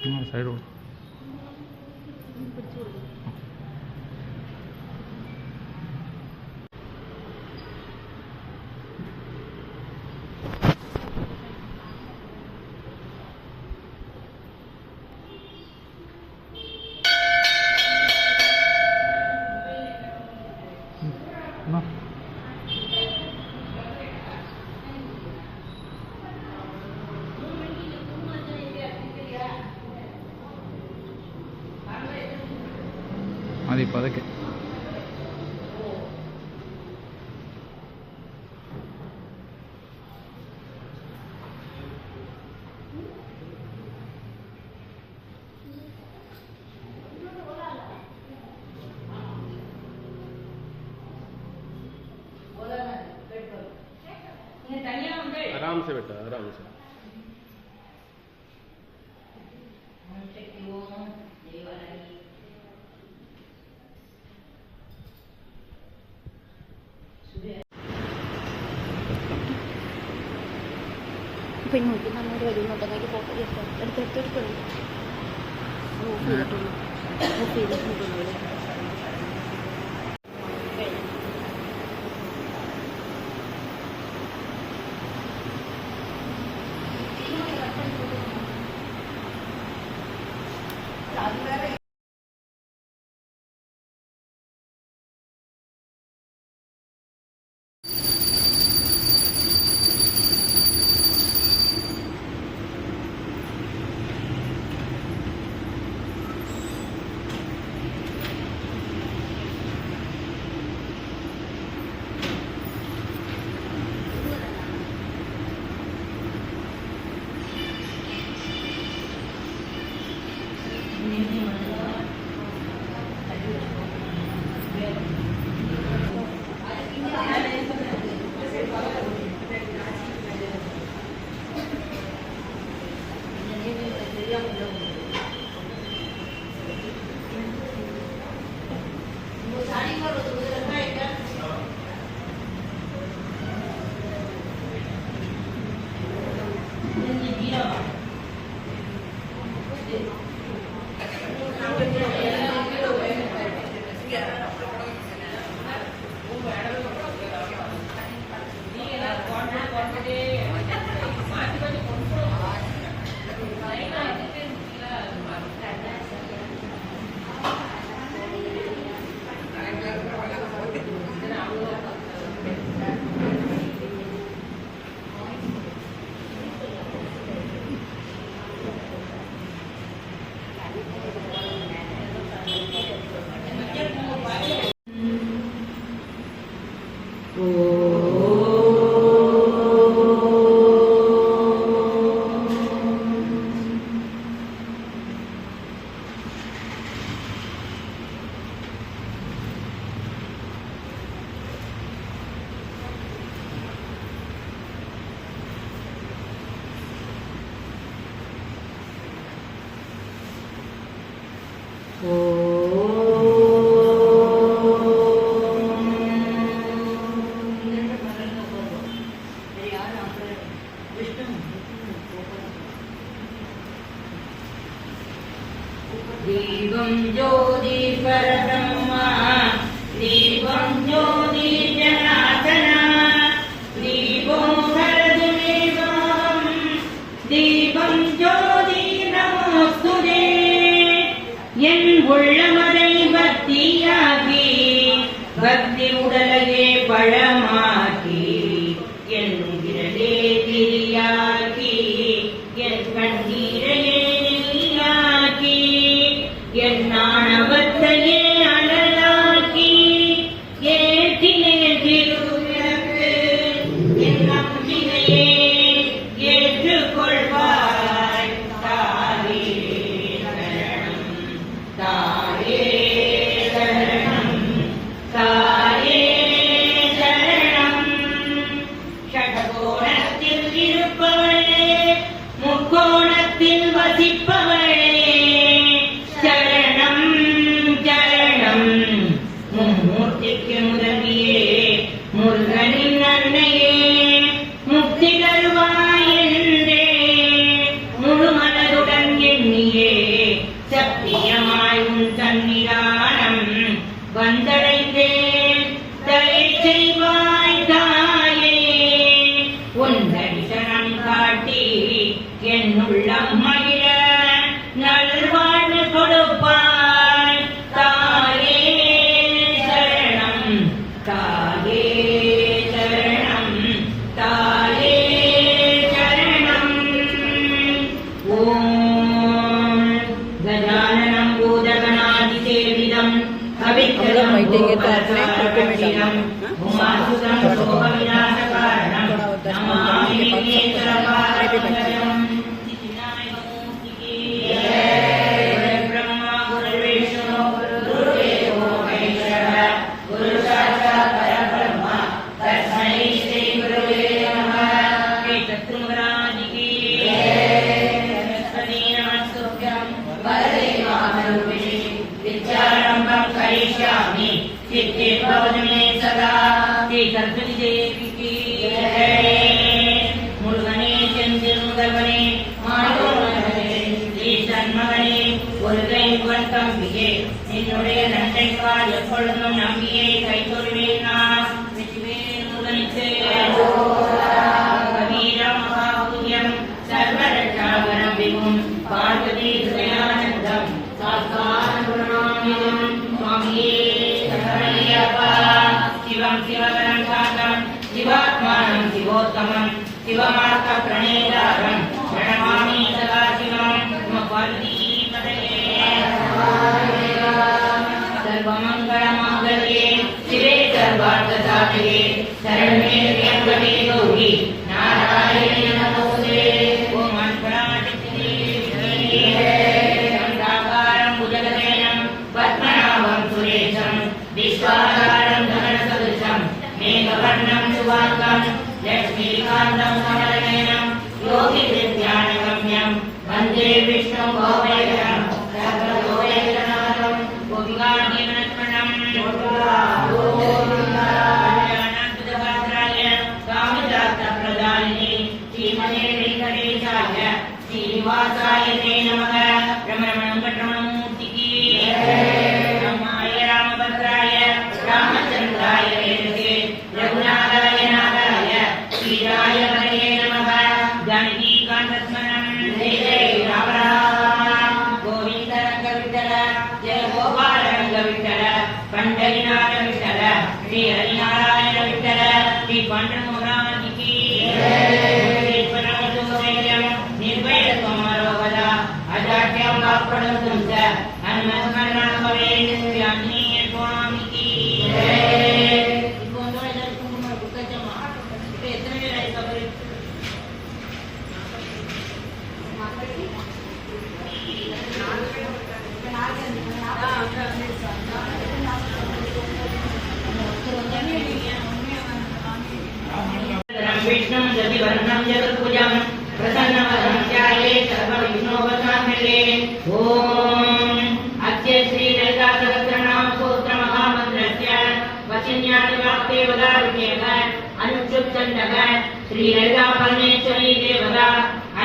Side ಅದು ಅದಕ್ಕೆ आराम से बेटा आराम से പിന്നെ നോക്കി നമ്മൾ വരുന്നുണ്ടെങ്കിൽ ഫോട്ടോ എടുത്തെടുത്തെടുക്കുന്നു ഓഫ് ചെയ്തിട്ടുള്ളൂ ഓഫ് ചെയ്തിട്ടുണ്ടല്ലോ दीपं ज्योति परब्रह्मा दीपं ज्योति जनार्दन दीपो हरतु दीपं दीपं ज्योति नमोस्तुते என் உள்ளமதை பக்தியாகி பக்தி உடலையே பழமாக்கி என் விரலே திரியாக்கி என் கண்ணீரையே நெய்யாக்கி என் நாணவத்தையே அனலாக்கி ஏற்றினே திருவிளக்கு என் நம்பிக்கையே ஏற்றுக்கொள்வாய் தாயே சரணம் தாயே சரணம் தாயே சரணம் சரஸ்வதி தேவிக்கு ஜெய். முருகனே செந்தில் முதல்வனே மாயோனே ஸ்ரீ சண்மகனே ஒரு கை உன் தம்பியே என்னுடைய நன்றைக்கால் எப்பொழுதும் நம்பியை கைத்தொழுவேன் நான். வெற்றிவேல் முருகனுக்கு கபீரம் மகாபூஜ்யம் சர்வரட்சாகரம் விகும் பார்வதி ஹிருதயானந்தம் சாஸ்தான குணாமிதம் சுவாமியே சரணமையப்பா. சிவம் சிவகரம் சாந்தம் சிவாத்மானம் சிவோத்தமம் சிவமார்க்க பிரணேதாரம் பிரணமாமி சதா சிவம் நம பார்வதி பதயே. சர்வமங்களமாங்கல்யே சிவே சர்வார்த்த சாதகே சரண்யே த்ர்யம்பகே கௌரி நாராயணி நமோஸ்தே. ஓம் அன்பராஜித்ரே சந்தாகாரம் புஜகசேனம் பத்மநாபம் சுரேஷம் விஸ்வாகாரம் தனசதுஷம் மேகவர்ணம் சுவாந்தம் லக்ஷ்மீகாந்தம் கமலநயனம் யோகி வித்யானகம்யம் வந்தே விஷ்ணு கோவைரம் சர்வலோகநாதம் கோபிகாநீவனஸ்மரணம் கல்யாணாத்புதகாத்ராய காமஜாத்தப்ரதாயினே ஸ்ரீமதே வெங்கடேசாய ஸ்ரீனிவாசாய தே நமः. ரமணம் பட்ரமணமூர்த்திக்கு ராமாய ராமபத்ராய ராமச்சந்திராய வேதசே ரகுநாதாய நாதாய ஸ்ரீராய ஹரயே நமः. ஜானகீகாந்தஸ்மரணம் ஜெய ஜெய ராம ராம. கோவிந்த ரங்க விட்டல ஜெய கோபால ரங்க விட்டல பண்டரிநாத விட்டல ஸ்ரீ ஹரிநாராயண விட்டல ஸ்ரீ பாண்டமோராதிக்கு निर्भयत्वमारोगद अजाड्यं वाक्पडन्तुं च हनुमस्मरणं भवेत्. श्री आञ्जनेय स्वामी की जय. இப்போ வந்து எல்லாருக்கும் குமார் குத்தச்சமா இப்போ எத்தனை பேர் ஆயிட்டாங்க? विष्णुं जतिवर्णं जगत्भुजं प्रसन्नवदनं ध्यायेत् सर्वविघ्नोपशान्तये. ओम अद्य श्री ललिता सहस्रनाम स्तोत्र महामन्त्रस्य वचिन्यादिवाक्ये वदाविषयः अनुच्छुप्छन्दः श्री ललिता परमेश्वरी देवता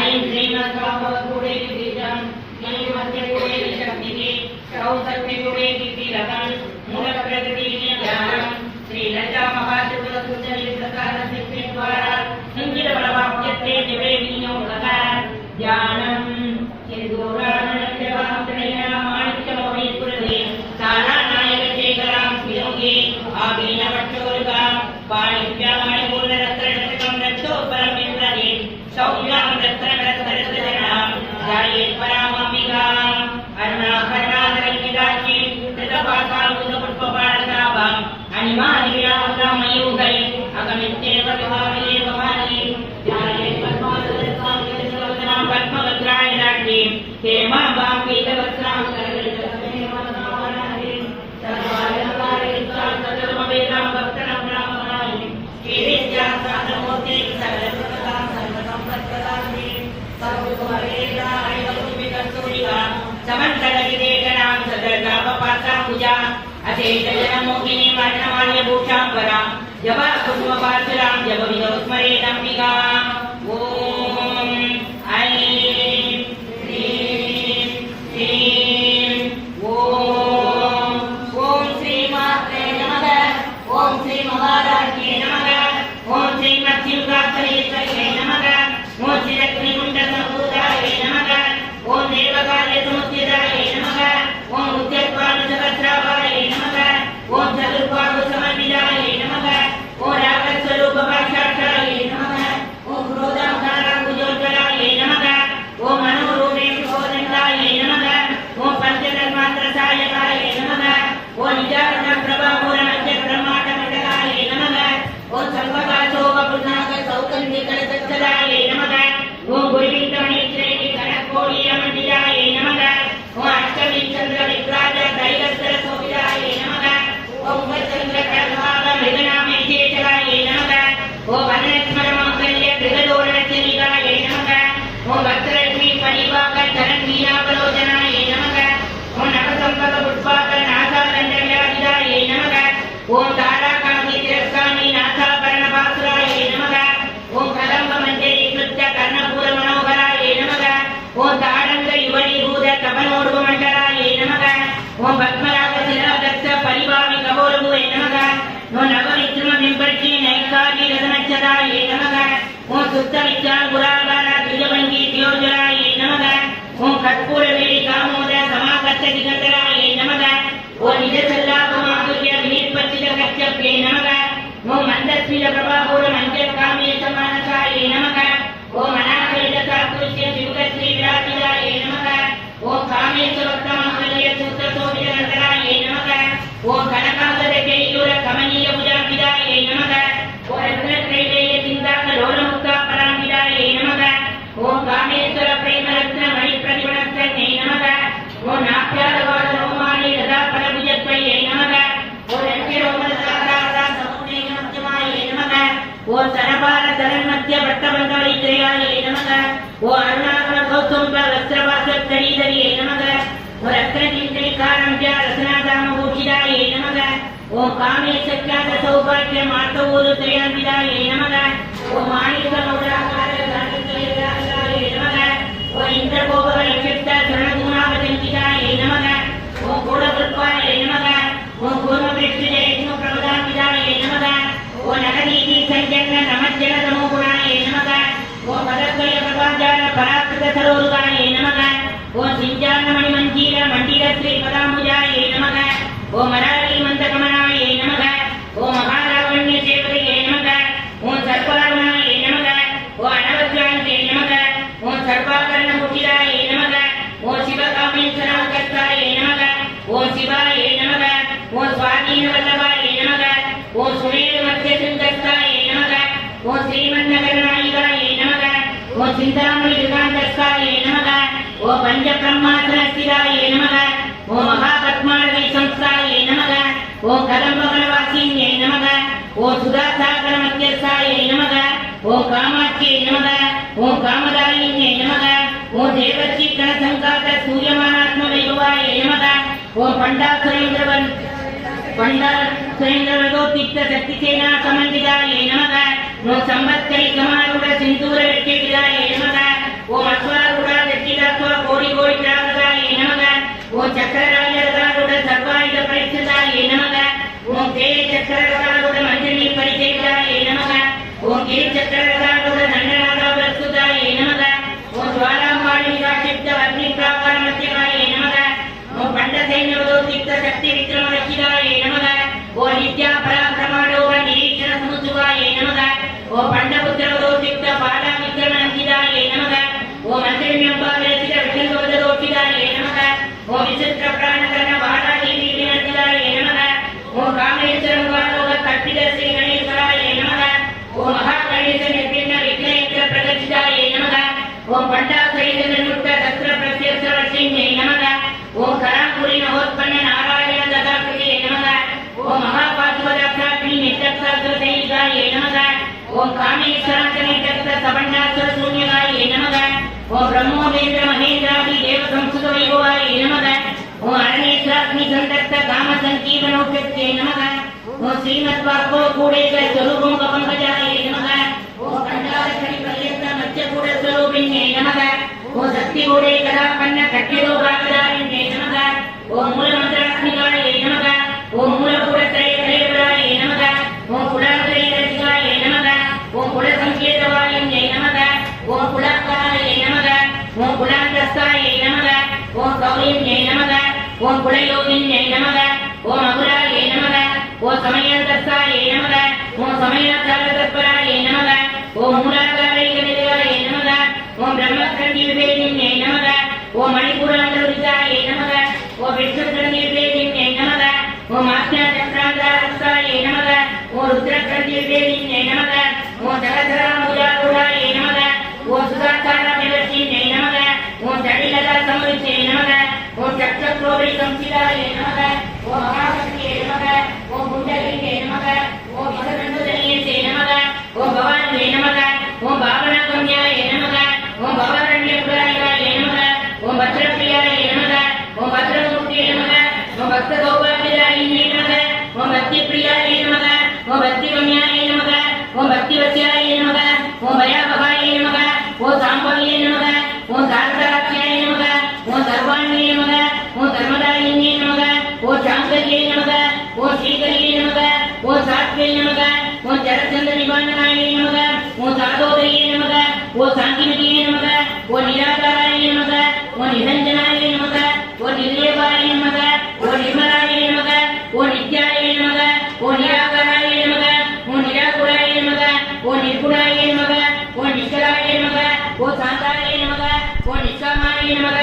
ऐं श्रीमद्भागवतगुणे बीजं श्रीमद्गुणे शक्तिः सौशक्तिगुणे कीर्तिरकं मूलप्रकृतिज्ञानं श्री ललिता महात्रिपुरसुन्दरी प्रसाद सिद्धि द्वारा हिंजिर बलवाक्यते दिवे विनियोगः ध्यानं सिंदूरानन्दवान्त्रया माणिक्यलोहितपुरदे तारानायक शेखरां स्मियोगे आभीनवक्षोरुकां पाणिभ्यामणिपूर्णरत्नरत्नकं रक्षोपरमिन्द्रदे सौम्यां रत्नरत्नरत्नजनां ध्यायेत् परामम्बिकाम् अरुणाकरुणाधरङ्गिताक्षी कृतपाशाङ्कुशपुष्पपाणकाभां अनिमानिविरामयुगै अगमित्येव विभाविदेव भारी ध्यायेत् पद्मासनस्वामिनां पद्मभद्राय नाट्ये हेमाम्बां पीतवस्त्रां करगलितसमेवनामनारीं सर्वालङ्कारयुक्तां सततमवेदां भक्तनम्रामनारीं श्रीविद्यां साधनमूर्तिं सर्वसुखदां सर्वसम्पत्प्रदात्रीं सर्वगुणवेदाय वसुविकस्तूरिकां समन्तलगिरेकणां सदर्गापपासां पूजां अचेतजनमोहिनी वर्णमाल्यभूषां वरां जपा कुसुमपार्चरां जपविदोस्मरेदम्बिकाम्. ॐ ऐं ह्रीं श्रीं ॐ श्रीमात्रे नमः. ॐ श्रीमहाराज्ञे नमः. ॐ श्रीमद्युगात्मनेश्वर्यै नमः. ॐ श्रीलक्ष्मीकुण्डसम्भूताय नमः. ॐ देवकार्यसमुद्यताय नमः. ॐ उद्यत्पादसहस्राभाय नमः. ॐ चतुर्बाहुसमन्विताय नमः. ॐ रागस्वरूपभाषाक्षाय नमः. பிரதாயே நமக ஓம் சுத்த வித்யா குராபார திஜபங்கி தியோஜராயே நமக ஓம் கற்பூர வேடி காமோத சமாகத்த திகந்தராயே நமக ஓம் நிஜ செல்லாப மாதுர்ய வினிர்பச்சித கச்சப்யே நமக ஓம் மந்தஸ்மித பிரபாபூர மஞ்சள் காமேச மானசாயே நமக ஓம் அநாகரித சாத்துஷ்ய சிவகஸ்ரீ விராஜிதாயே நமக ஓம் காமேஸ்வரத்தமாங்கல்ய சூத்திர சோபித நந்தராயே நமக ஓம் கனகாசர கேயூர கமனீய புஜாபிதாயே நமக ஓம் ரத்னத்ரைவேய சிந்தாத லோலமுக்தா பராம்பிதாயே நமக ஓம் காமேஸ்வர பிரேம ரத்ன மணி பிரதிபணஸ்தே நமக ஓம் நாப்யாதவாத ரோமாணி ரதா பரபுஜத்வயே நமக ஓம் ரத்யரோமத சாதாரதா சமுனே நமத்யமாயே நமக ஓம் சரபார தரன்மத்ய பட்டபந்த வைத்ரயாயே நமக ஓம் அருணாகர கௌதம்ப வஸ்திரபாசத்தரீதரியே நமக ஓம் ரத்னஜிந்தரிகாரம் ஜ ரத்னாதாம பூஷிதாயே நமக ஓம் காமேசக்யாத சௌபாக்கிய மாத்தவூரு திரையாந்திதாயே நமக ஓம் மாணிக்க மௌராகார தானித்ரயாயே நமக ஓம் இந்திரகோபக லட்சத்த சரணகுணாவதங்கிதாயே நமக ஓம் கூடபுல்பாயே நமக ஓம் கூர்மபிருஷ்டிஜே விஷ்ணு பிரபதாம்பிதாயே நமக ஓம் நகதீதி சஞ்சன்ன நமஜ்ஜன தமோகுணாயே நமக ஓம் பதத்வய பிரபாஜார பராக்கிருத சரோருகாயே நமக ஓம் சிஞ்சான மணிமஞ்சீர மண்டிர ஸ்ரீ பதாம்புஜாயே நமக ஓம் மராளி மந்தகமனாயே நமக ஓம் மகாராவண்ய சேவதையே நமக ஓம் சர்வாருணாயே நமக ஓம் அனவத்யாங்கே நமக ஓம் சர்வாகர்ண முட்டிராயே நமக ஓம் சிவகாமேஸ்வராங்கத்தாயே நமக ஓம் சிவாயே நமக ஓம் சுவாதீன வல்லபாயே நமக ஓம் சுமேரு மத்திய சிந்தஸ்தாயே நமக ஓம் ஸ்ரீமன்னகரநாயிகாயே நமக ஓம் சிந்தாமணி யுகாந்தஸ்தாயே நமக ஓம் பஞ்ச பிரம்மாசனஸ்திராயே நமக ஓம் மகாபத்மாடவை சம்ஸ்தாயே நமக ஓம் கதம்பவனவாசின்யே நமக ஓம் சுதாசாகர மத்தியஸ்தாயே நமக ஓம் காமாட்சியே நமக ஓம் காமதாயின்யே நமக ஓம் தேவர்ஷி கணசங்காத சூரியமானாத்ம வைபவாயே நமக ஓம் பண்டாசுரேந்திரவன் சுரேந்திரவதோத்தித்த சக்திசேனா சமந்திதாயே நமக ஓம் சம்பத்கரி கமாருட சிந்தூர வெற்றிதாயே நமக ஓம் அஸ்வாருட வெற்றிதாத்வ கோடி கோடி கிராமதாயே நமக ஓம் சக்கரராஜருட சர்வாயுத பரிசுதாயே நமக ஓம் தேய சக்கரருட மஞ்சளி பரிசேதாயே நமக ஓம் கிரி சக்கரருட தண்டநாத பிரசுதாயே நமக ஓம் ஜுவாலாமாளி ராட்சிப்த அக்னி பிராகார மத்தியமாயே நமக ஓம் பண்டசைன்யவதோத்தித்த சக்தி விக்ரம ரட்சிதாயே நமக ஓம் நித்யா பராக்கிரமாடோக நிரீஷண சமுச்சுகாயே நமக ஓம் பண்டபுத்திரவதோத்தித்த பாலா விக்ரம நந்திதாயே நமக ஓம் மந்திரமியம்பாவிரசித விஷ்ணுவதோத்திதாயே நமக ஓம் விசித்திர பிராணகரண வாடாகி வீரநந்திதாயே நமக ஓம் காமேஸ்வரம் வாலோக கற்பித ஸ்ரீ கணேஸ்வராயே நமக ஓம் மகாகணேச நிர்விண்ண விக்னேந்திர பிரகசிதாயே நமக ஓம் பண்டாசைத முக்த சத்ர பிரத்யஸ்வரசிங்கே நமக ஓம் கராங்குரி நவோத்பன்ன நாராயண ததாகிரியே நமக ஓம் மகாபாசுவதாக்ஷாக்னி நித்தக்ஷாக்ரதைகாயே நமக ஓம் காமேஸ்வராசனேதக்த சபண்டாசுர சூன்யகாயே நமக ஓம் பிரம்மோதேந்திர மகேந்திராதி தேவ சம்ஸ்கிருத வைபவாயே நமக ஓம் அரணேஸ்வராக்னி சந்தக்த காம சங்கீர்ணோக்தே நமக ஓம் ஸ்ரீமத் வாக்கோ கூடேக ஸ்வரூபம் கபங்கஜாயே நமக ஓம் கண்டாரக்கணி பர்யந்த மத்யகூட ஸ்வரூபிண்யே நமக ஓம் சக்தி கூடே கதாபன்ன கட்டியோகாதாரிண்யே நமக ஓம் மூலமந்திராத்மிகாயே நமக ஓம் மூலகூடத்ரயத்ரயபராயே நமக ஓம் குலாத்ரயரசிகாயே நமக ஓம் குலசங்கேதவாயின்யே நமக ஓம் குலாக்காரயே நமக ஓம் குலாந்தஸ்தாயே நமக ஓம் கௌரிண்யே நமக ஓம் குலயோகின்யே நமக ஓம் அகுராயே நமக ஓம் சமயந்தஸ்தாயே நமக ஓம் சமயாச்சாரதத்பராயே நமக ஓம் மூலாகாரைகநிலையாயே நமக ஓம் பிரம்மஸ்கந்தி விவேகின்யே நமக ஓம் மணிபுராந்தருஜாயே நமக ஓம் விஷ்ணுஸ்கந்தி விவேகின்யே நமக ஓம் ஆத்யாச்சக்ராந்தாரஸ்தாயே நமக ஓம் ருத்ரஸ்கந்தி விவேகின்யே நமக ஓம் சகசராமுஜாரூடாயே நமக ஓம் சுதாச்சாரமிவர்ஷின்யே நமக ஓம் ஜடிலதா சமருச்சே நமக ஓம் சக்ரக்ரோபரி சம்சிதாயே நமக ஓம் மகாசக்தியே நமக ஓம் குண்டலிங்கே நமக ஓம் விசகண்டுதனியே நமக ஓம் பவானியே நமக ஓம் ஓ சாந்திமதியே நமக ஓ நிராகாராய நமக ஓ நிரஞ்சனாய நமக ஓ நிர்லேபாய நமக ஓ நிர்மலாய நமக ஓ நித்யாய நமக ஓ நிராகாராய நமக ஓ நிராகுலாய நமக ஓ நிர்குணாய நமக ஓ நிஷ்கலாய நமக ஓ சாந்தாய நமக ஓ நிஷ்காமாய நமக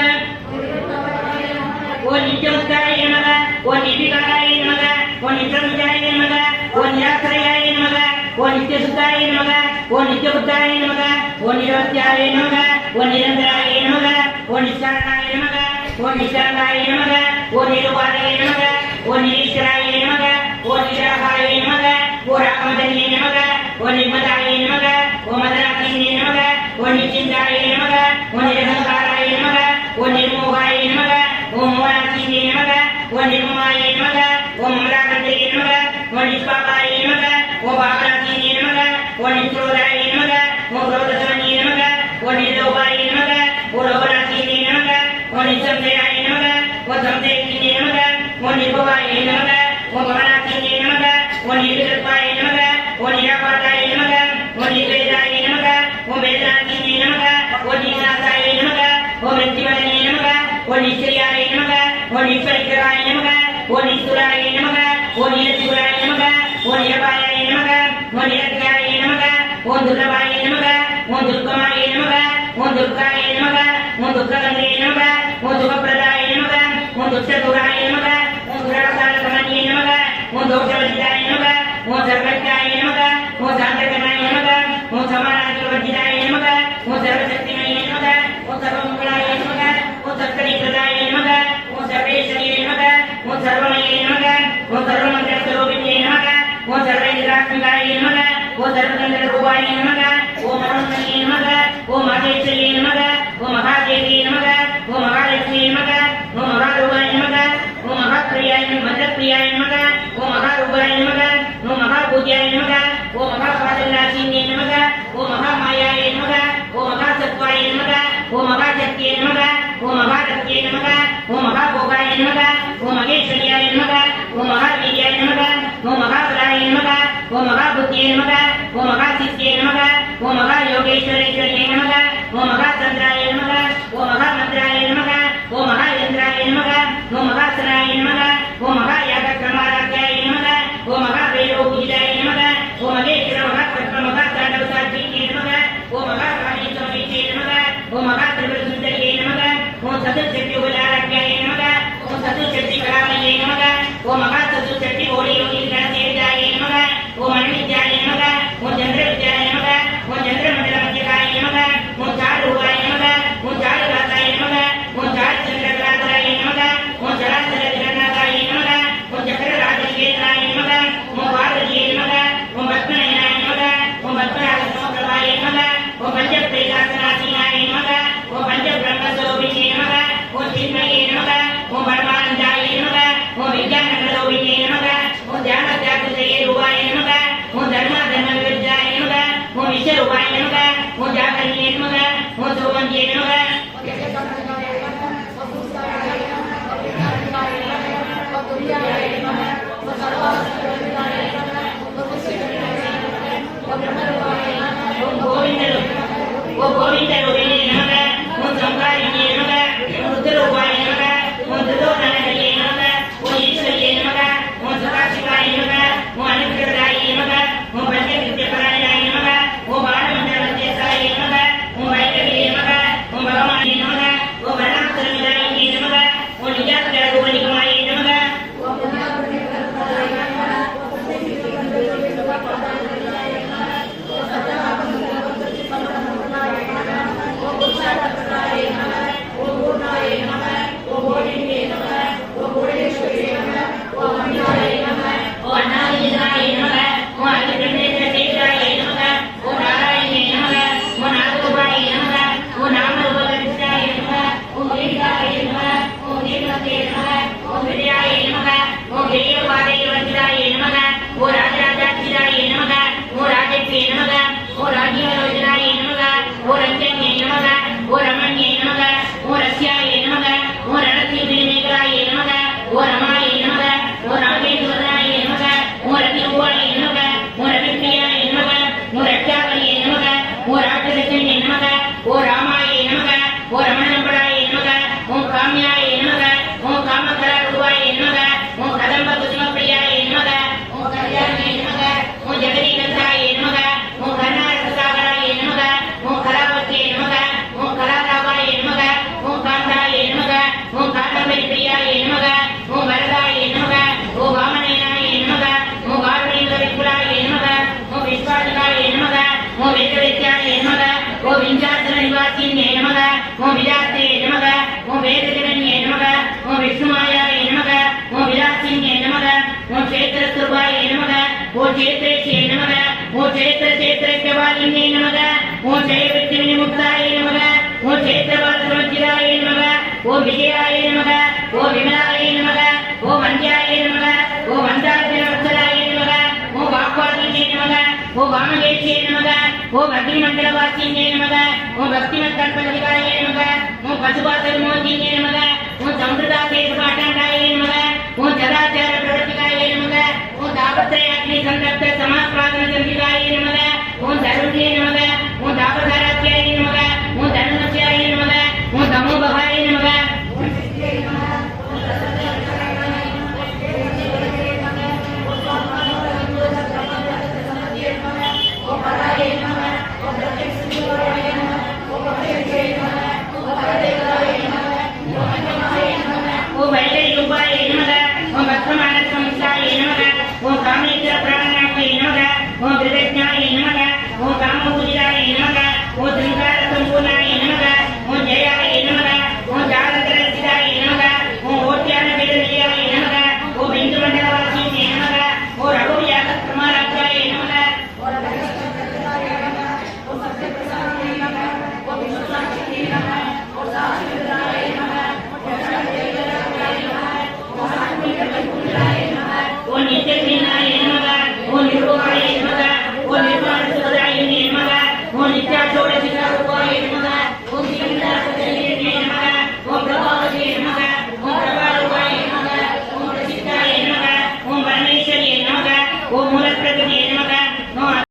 ஓ நித்யமுக்தாய நமக ஓ நிர்விகாராய நமக ஓ நித்யமுக்தாய நமக ஓ நிராகராய நமக ஓ நித்யசுத்தாய நமக ஓ நித்யபுத்தாய நமக ஓ நிரவத்யாய நமக ஓ நிரந்தராய நமக ஓ நிஷ்கரணாய நமக ஓ நிஷ்கரணாய நமக ஓ நிருபாதாய நமக ஓ நிரீஸ்வராய நமக ஓ நிராகாய நமக ஓ ராமதன்யே நமக ஓ நிர்மதாய நமக ஓ மதனாகினே நமக ஓ நிச்சிந்தாய நமக ஓ நிரகங்காராய நமக ஓ நிர்மோகாய நமக ஓ மோனாகினே நமக ஓ நிர்மமாய நமக ஓ மமலாகந்தே நமக ஓ நிஷ்பாபாய நமக ஓ பாபராகினே நமக ஓ நிஷ்ரோதாய நமக ஓ க்ரோதசமனே நமக ஓ நிர்லோபாய நமக ஓ லோபராகினே நமக ஓ நிசம்சயாய நமக ஓ சம்சயினே நமக ஓ நிர்பவாய நமக ஓ மமலாகினே நமக ஓ நிர்விகல்பாய நமக ஓ நிராபாதாய நமக ஓ நிர்வேதாய நமக ஓ வேதனாகினே நமக ஓ நிநாசாய நமக ஓ மிருத்யுவதனே நமக ஓ நிஷ்கிரியாய நமக ஓ நிஷ்பரிகராய நமக ஓ நிஸ்துராய நமக ஓ நிரதிகுராய நமக ஓ நிரபாயாய நமக ஓ நிரத்யாய நமக ஓ துர்லபாய நமக ஓ துர்கமாய நமக ஓ துர்காய நமக ஓ துர்ககந்தே நமக ஓ துகப்பிரதாய நமக ஓ துஷ்டதுராய நமக ஓ துராசாரகமன்யே நமக ஓ தோஷவர்ஜிதாய நமக ஓ சர்வஜ்ஞாய நமக ஓ சாந்தகனாய நமக ஓ சமானாதிபவர்ஜிதாய நமக ஓ சர்வசக்திமயே நமக ஓ சர்வமங்களாய நமக ஓ சத்கரிப்பிரதாய நமக ஓ சர்வேஸ்வரியே நமக ஓ சர்வமயே நமக ஓ சர்வமந்திரஸ்வரூபிண்யே நமக ஓ சர்வேந்திராத்மிகாய நமக ஓ சர்வதந்திரரூபாய நமக ஓ மனோன்மயே நமக ஓ மகேஸ்வரியே நமக ஓ மகாதேவியே நமக ஓ மகாலட்சுமியே நமக ஓ மகாரூபாய நமக ஓ மகாப்ரியாய மந்திரப்ரியாய நமக ஓ மகாரூபாய நமக ஓ மகாபூஜ்யாய நமக ஓ மகாபாதல்லாசின்யே நமக ஓ மகாமாயாய நமக ஓ மகாசத்வாய நமக ஓ மகாசக்தியே நமக ஓ மகாரத்யே நமக ஓ மகாபோகாய நமக ஓ மகேஸ்வரியாய நமக ஓ மகாவீர்யாய நமக ஓ மகாபலாய நமக ஓ மகாபுத்தியே நமக ஓ மகாசித்யே நமக ஓ மகாயோகேஸ்வரேஸ்வரியே நமக ஓ மகாசந்திராய நமக ஓ மகாமந்திராய நமக ஓ மகாயந்திராய நமக ஓ மகாசனாய நமக ஓ மகாயாகக்ரமாராத்யாய நமக ஓ மகாவேதோபூஜிதாய நமக ஓ மகேஸ்வர மகாபத்ம மகாதாண்டவசாட்சியே நமக ஓ மகாகாளீஸ்வரீயே நமக ஓ மகாத்ரிபுரசுந்தரியே நமக ஓ சதுர்சக்தியுகலாராத்யாய நமக ஓ சதுர்சக்தி கலாமயே நமக ஓ மகாசதுர்சக்தி ஓடியோகி கணசேவிதாய நமக ஓ மணிவித்யாய நமக ஓ சந்திரவித்யாய நமக ஓ சந்திரமண்டலமத்தியகாய நமக ஓ சாருவாய நமக ஓ சாருராசாய நமக ஓ சாருச்சந்திரகலாதராய நமக ஓ சராசர ஜெகநாதாய நமக ஓ சக்கரராஜகேதனாய நமக ஓ பார்வதியே நமக ஓ பத்மநயனாய நமக ஓ பத்மநாபசமபிரபாய நமக ஓ பஞ்சப்ரேதாசனாசீனாய நமக ஓ பஞ்சபிரம்மஸ்வரூபிணே நமக ஓ சின்மயே நமக ஓ பரமானந்தாய நமக ஓ வித்யாநகரரூபிணே நமக ஓ தியானத்யாகுதயே ரூபாய நமக ஓ தர்மதர்மவிருத்தாய நமக ஓ விஸ்வரூபாய நமக ஓ ஜாகரியே நமக ஓ சோமந்தியே நமக ஓ கோவிந்தரூபிணே நமக ஓ சம்காரியே நமக ஓ ருத்ரரூபாய நமக ஓ திருதோதனகரியே நமக ஓ ஈஸ்வரியே நமக ஓ சதாசிவாய நமக ஓ அனுகிரதாய நமக ஓ பஞ்சகிருத்தியபராயாய நமக ஓ பாலமந்திரமத்தியசாய நமக ஓ வைகரியே நமக ஓ பகவானே நமக ஓ வர்ணாசுரவிதாயினே நமக ஓ நிஜாகரகோலிகமாய நமக ஓ ஓம் விஜாத்தே நமக ஓம் வேதஜனன்யே நமக ஓம் விஷ்ணுமாயாயே நமக ஓம் விலாசின்யே நமக ஓம் சேத்திரஸ்வரூபாயே நமக ஓம் சேத்ரேஷ்யே நமக ஓம் சேத்திரேஷ்யவாலின்யே நமக ஓம் ஜெயவித்யுநிமுக்தாயே நமக ஓம் சேத்திரபாலசமச்சிதாயே நமக ஓம் விஜயாயே நமக ஓம் விமலாயே நமக ஓம் வந்தியாயே நமக ஓம் வந்தாஜனவத்சலாயே நமக ஓம் வாக்வாதின்யே நமக ஓம் வாமகேஷ்யே நமக ஓம் அக்னிமண்டலவாசின்யே நமக ஓம் பக்திமத்கல்பலதிகாயே நமக ஓம் பசுபாசவிமோச்சின்யே நமக ஓம் சம்பிரதாசேஷபாட்டாண்டாயே நமக ஓம் சதாச்சார பிரவர்த்திகாயே நமக ஓம் தாபத்ரயாக்னி சந்தப்த சமாஸ்வாதன சந்திகாயே நமக ஓம் தருண்யே நமக ஓம் தாபசாராத்யாயே நமக ஓம் தனுமத்யாயே நமக ஓம் தமோபகாயே நமக ஓம் வைலையுபாயே நமக ஓம் பத்மமானசம்சாயே நமக ஓம் காமேஸ்வர பிராணநாயே நமக ஓம் திருதஜ்ஞாயே நமக ஓம் காமபூஜிதாயே நமக ஓம் திருங்கார சம்பூர்ணாயே நமக ஓம் ஜெயாயே நமக ஓம் ஜாதகரசிதாயே நமக ஓம் ஓட்யான வேதநிலையாயே நமக ஓம் இந்துமண்டலவாசியே நமக ஓம் ரகுவியாக பிரமாராஜாயே நமக ஓம் நித்யக்ரீனாயே நமக ஓம் நிர்வாயே நமக ஓம் நிர்வாணசுதாயே நமக ஓம் நித்யாசோடசிகாரூபாயே நமக ஓம் ஸ்ரீநிதாசதேயே நமக ஓம் பிரபாவதே நமக ஓம் பிரபாரூபாயே நமக ஓம் பிரசித்தாயே நமக ஓம் பரமேஸ்வரியே நமக ஓம் மூலப்பிரகிருதியே நமக ஓம்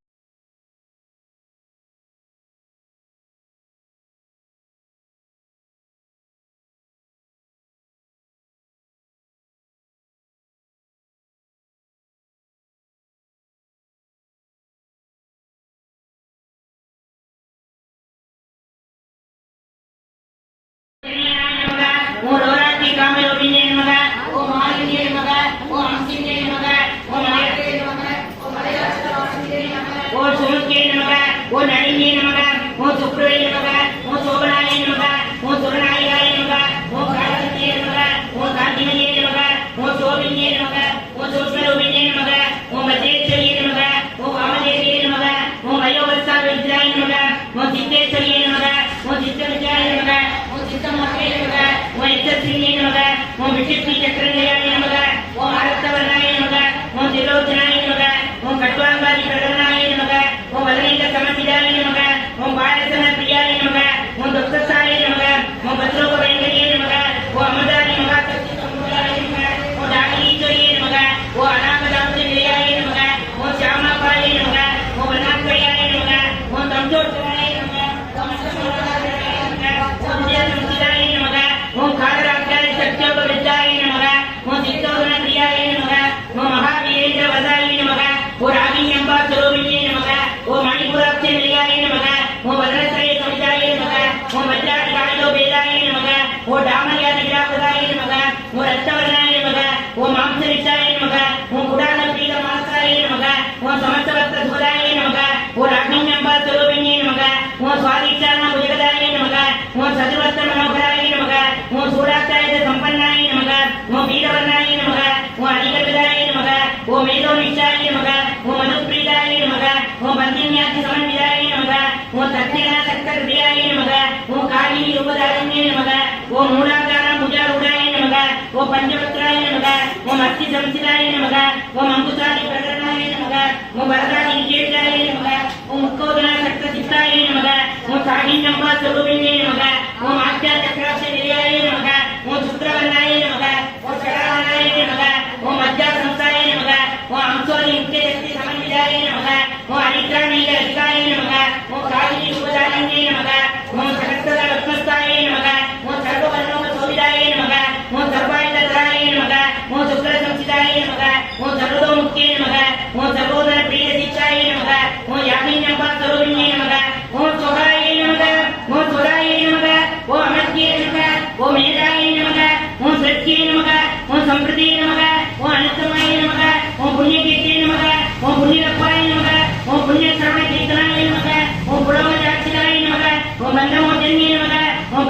ஓம் ரோராத்தி காமயோகினே நமக ஓம் மாலினியே நமக ஓம் அம்சினே நமக ஓம் மலையத்தே நமக ஓம் மலையாச்சலவாசினே நமக ஓம் சுமுக்கே நமக ஓம் நளினே நமக ஓம் சுப்ரவே நமக ஓம் சோபனாயே நமக ஓம் சுரநாயிகாயே நமக ஓம் காலசத்தியே நமக ஓம் காந்திமதியே நமக ஓம் சோபினியே நமக ஓம் சூக்ஷ்மரூபிணியே நமக ஓம் பத்ரேஸ்வரியே நமக ஓம் வாமதேவியே நமக ஓம் வயோவத்சாவித்ராய நமக ஓம் சித்தேஸ்வரியே நமக ஓம் சித்தவித்யாய நமக ஓம் சித்தமூர்த்தே நமக ஓம் யக்ஷஸ்ரீயே நமக ஓம் விசிஷ்டி சக்கரநிலையாய நமக ஓம் ஆரத்தவர்ணாய நமக ஓம் திலோச்சனாய நமக ஓம் கட்வாங்காதி பிரகடனாய நமக ஓம் வதனேக சமர்ப்பிதாய நமக ஓம் பாரசன பிரியாய நமக ஓம் துக்தசாய நமக ஓம் பத்ரோபயங்கரியே நமக ஓம் அமதாரி மகாசக்தி சம்பூராய நமக ஓம் டாகீஸ்வரியே நமக ஓம் அநாகதாப்த நிலையாய நமக ஓம் சியாமாபாய நமக ஓம் வர்ணாத்வயாய நமக ஓம் தம்சோத்சவாய நமக ஓம் அஷ்டமோதாய நமக ஓம் வித்யாசம்சிதாய நமக ஓம் காலராஜாய சத்யோபவித்தாய நமக ஓம் சித்தோதன பிரியாய நமக ஓம் மகாவீரேந்திர வதாய நமக ஓம் ராகிண்யம்பா சுரூபிணியே நமக ஓம் மணிபுராட்ச நிலையாய நமக ஓம் வதனஸ்ரய சமிதாய நமக ஓம் வஜ்ராதி காலோபேதாய நமக ஓம் டாமரியா நிராபதாய நமக ஓம் ரத்தவர்ணாய நமக ஓம் மாம்சரிஷாய நமக ஓம் குடான பீட மாசாய நமக ஓம் சமஸ்தவஸ்த சுதாய நமக ஓம் ராகிண்யம்பா சுரூபிணியே நமக ஓம் சுவாதிச்சாரண புஜகதாய நமக ஓம் சதுர்வஸ்த மனோகராய நமக ஓம் சூடாச்சாரிய சம்பன்னாய நமக ஓம் வீரவர்ணாய நமக ஓம் அதிகவிதாய நமக ஓம் மேதோனிஷாய நமக ஓம் மனுப்ரீதாய நமக ஓம் பந்தின்யாதி சமன்விதாய நமக ஓம் தத்தினா சக்தகிருதியாய நமக ஓம் காலினி ரூபதாரண்யே நமக ஓம் மூலாதாரம் புஜாரூடாய நமக ஓம் பஞ்சபத்ராய நமக ஓம் அஸ்தி சம்சிதாய நமக ஓம் அங்குசாதி பிரகடனாய நமக ஓம் வரதாதி விஜேஷாய நமக ஓம் முக்கோதனா சக்த சித்தாய நமக ஓம் சாகின்யம்பா சுரூபிணியே நமக ஓம் ஆச்சார சக்கராட்ச நிலையாய நமக ஓம் சுக்ரவர்ணாய நமக ஓம் சடாவர்ணாய நமக ஓம் மஜ்ஜா சம்சாய நமக ஓம் அம்சோதி முக்கிய சக்தி சமன்விதாய நமக ஓம் அனித்ராணீக ரசிகாய நமக ஓம் காலினி ரூபதாரண்யே நமக ஓம் சகஸ்ரத ரத்னஸ்தாய நமக ஓம் சர்வவர்ணோக சோபிதாய நமக ஓம் சர்வாயுதராய நமக ஓம் சுக்ர சம்சிதாய நமக ஓம் சர்வதோமுக்கியே நமக ஓம் சர்வோதர பிரிய சிச்சாய நமக ஓம் யாகின்யம்பா ஸ்வரூபிணியே நமக ஓம் சொகாய நமக ஓம் சுராய நமக ஓம் அமர்த்தியே நமக ஓம் மேதாய நமக ஓம் சத்யே நமக ஓம் சம்பிரதியே நமக ஓம் அனுத்தமாய நமக ஓம் புண்ணியகீர்த்தியே நமக ஓம் புண்ணியரப்பாய நமக ஓம் புண்ணிய சரவண கீர்த்தனாய நமக ஓம் புலவஜாட்சிதாய நமக ஓம் பந்தமோஜன்யே நமக ஓம்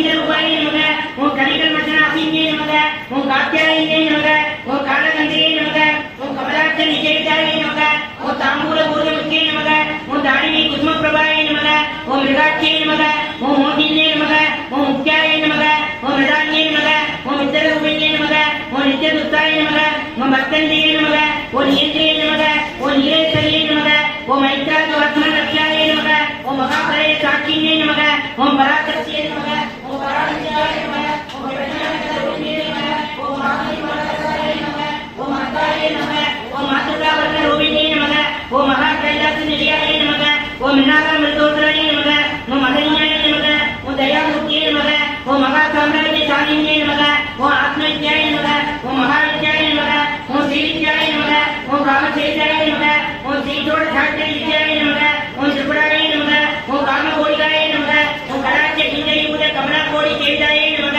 கஜேந்திரபாய நமக ஓம் கலிகள் மச்சனாசியே நமக ஓம் காத்யாயியே நமக ஓம் காலகந்திரே நமக ஓம் கமலாட்ச நிஜேதாயே நமக ஓம் தாம்பூல பூர்வமுக்கே நமக ஓம் தாடினி குஸ்ம பிரபாய நமக ஓம் மிருகாட்சியே நமக ஓம் மோகினியே நமக ஓம் முக்யாய நமக ஓம் மிருதான்யே நமக ஓம் மித்திரரூபிணியே நமக ஓம் நித்யதுத்தாய நமக ஓம் பக்தந்தியே நமக ஓம் நியந்திரியே நமக ஓம் நீரேஸ்வரியே நமக ஓம் ஐத்ராக வர்த்தமலக்ஷ்யாய நமக ஓம் மகாபலே சாட்சியே நமக ஓம் பராசக்தியே நமக ஓம் பராசக்தியாய நமக ஓம் பிரஜாபதியே நமக ஓம் மகாபலே நமக ஓம் அத்தாய நமக ஓம் மாதுராவர்ண ரூபிணியே நமக ஓம் மகா கைலாச நிலையாய நமக ஓம் மினாகா மிருதோதராய நமக ஓம் மதனியாய நமக ஓம் தயாமூர்த்தியே நமக ஓம் மகா சாம்ராஜ்ய சாலினியே நமக ஓம் ஆத்மவித்யாய நமக ஓம் மகாவித்யாய நமக ஓம் ஸ்ரீவித்யாய நமக ஓம் ராமசேதாய நமக ஓம் ஸ்ரீதோட சாட்சி வித்யாய நமக ஓம் திரிபுராய நமக ஓம் காமகோடிகாய நமக ஓம் கடாட்ச கிஞ்சயூத கமலா கோடி சேதாய நமக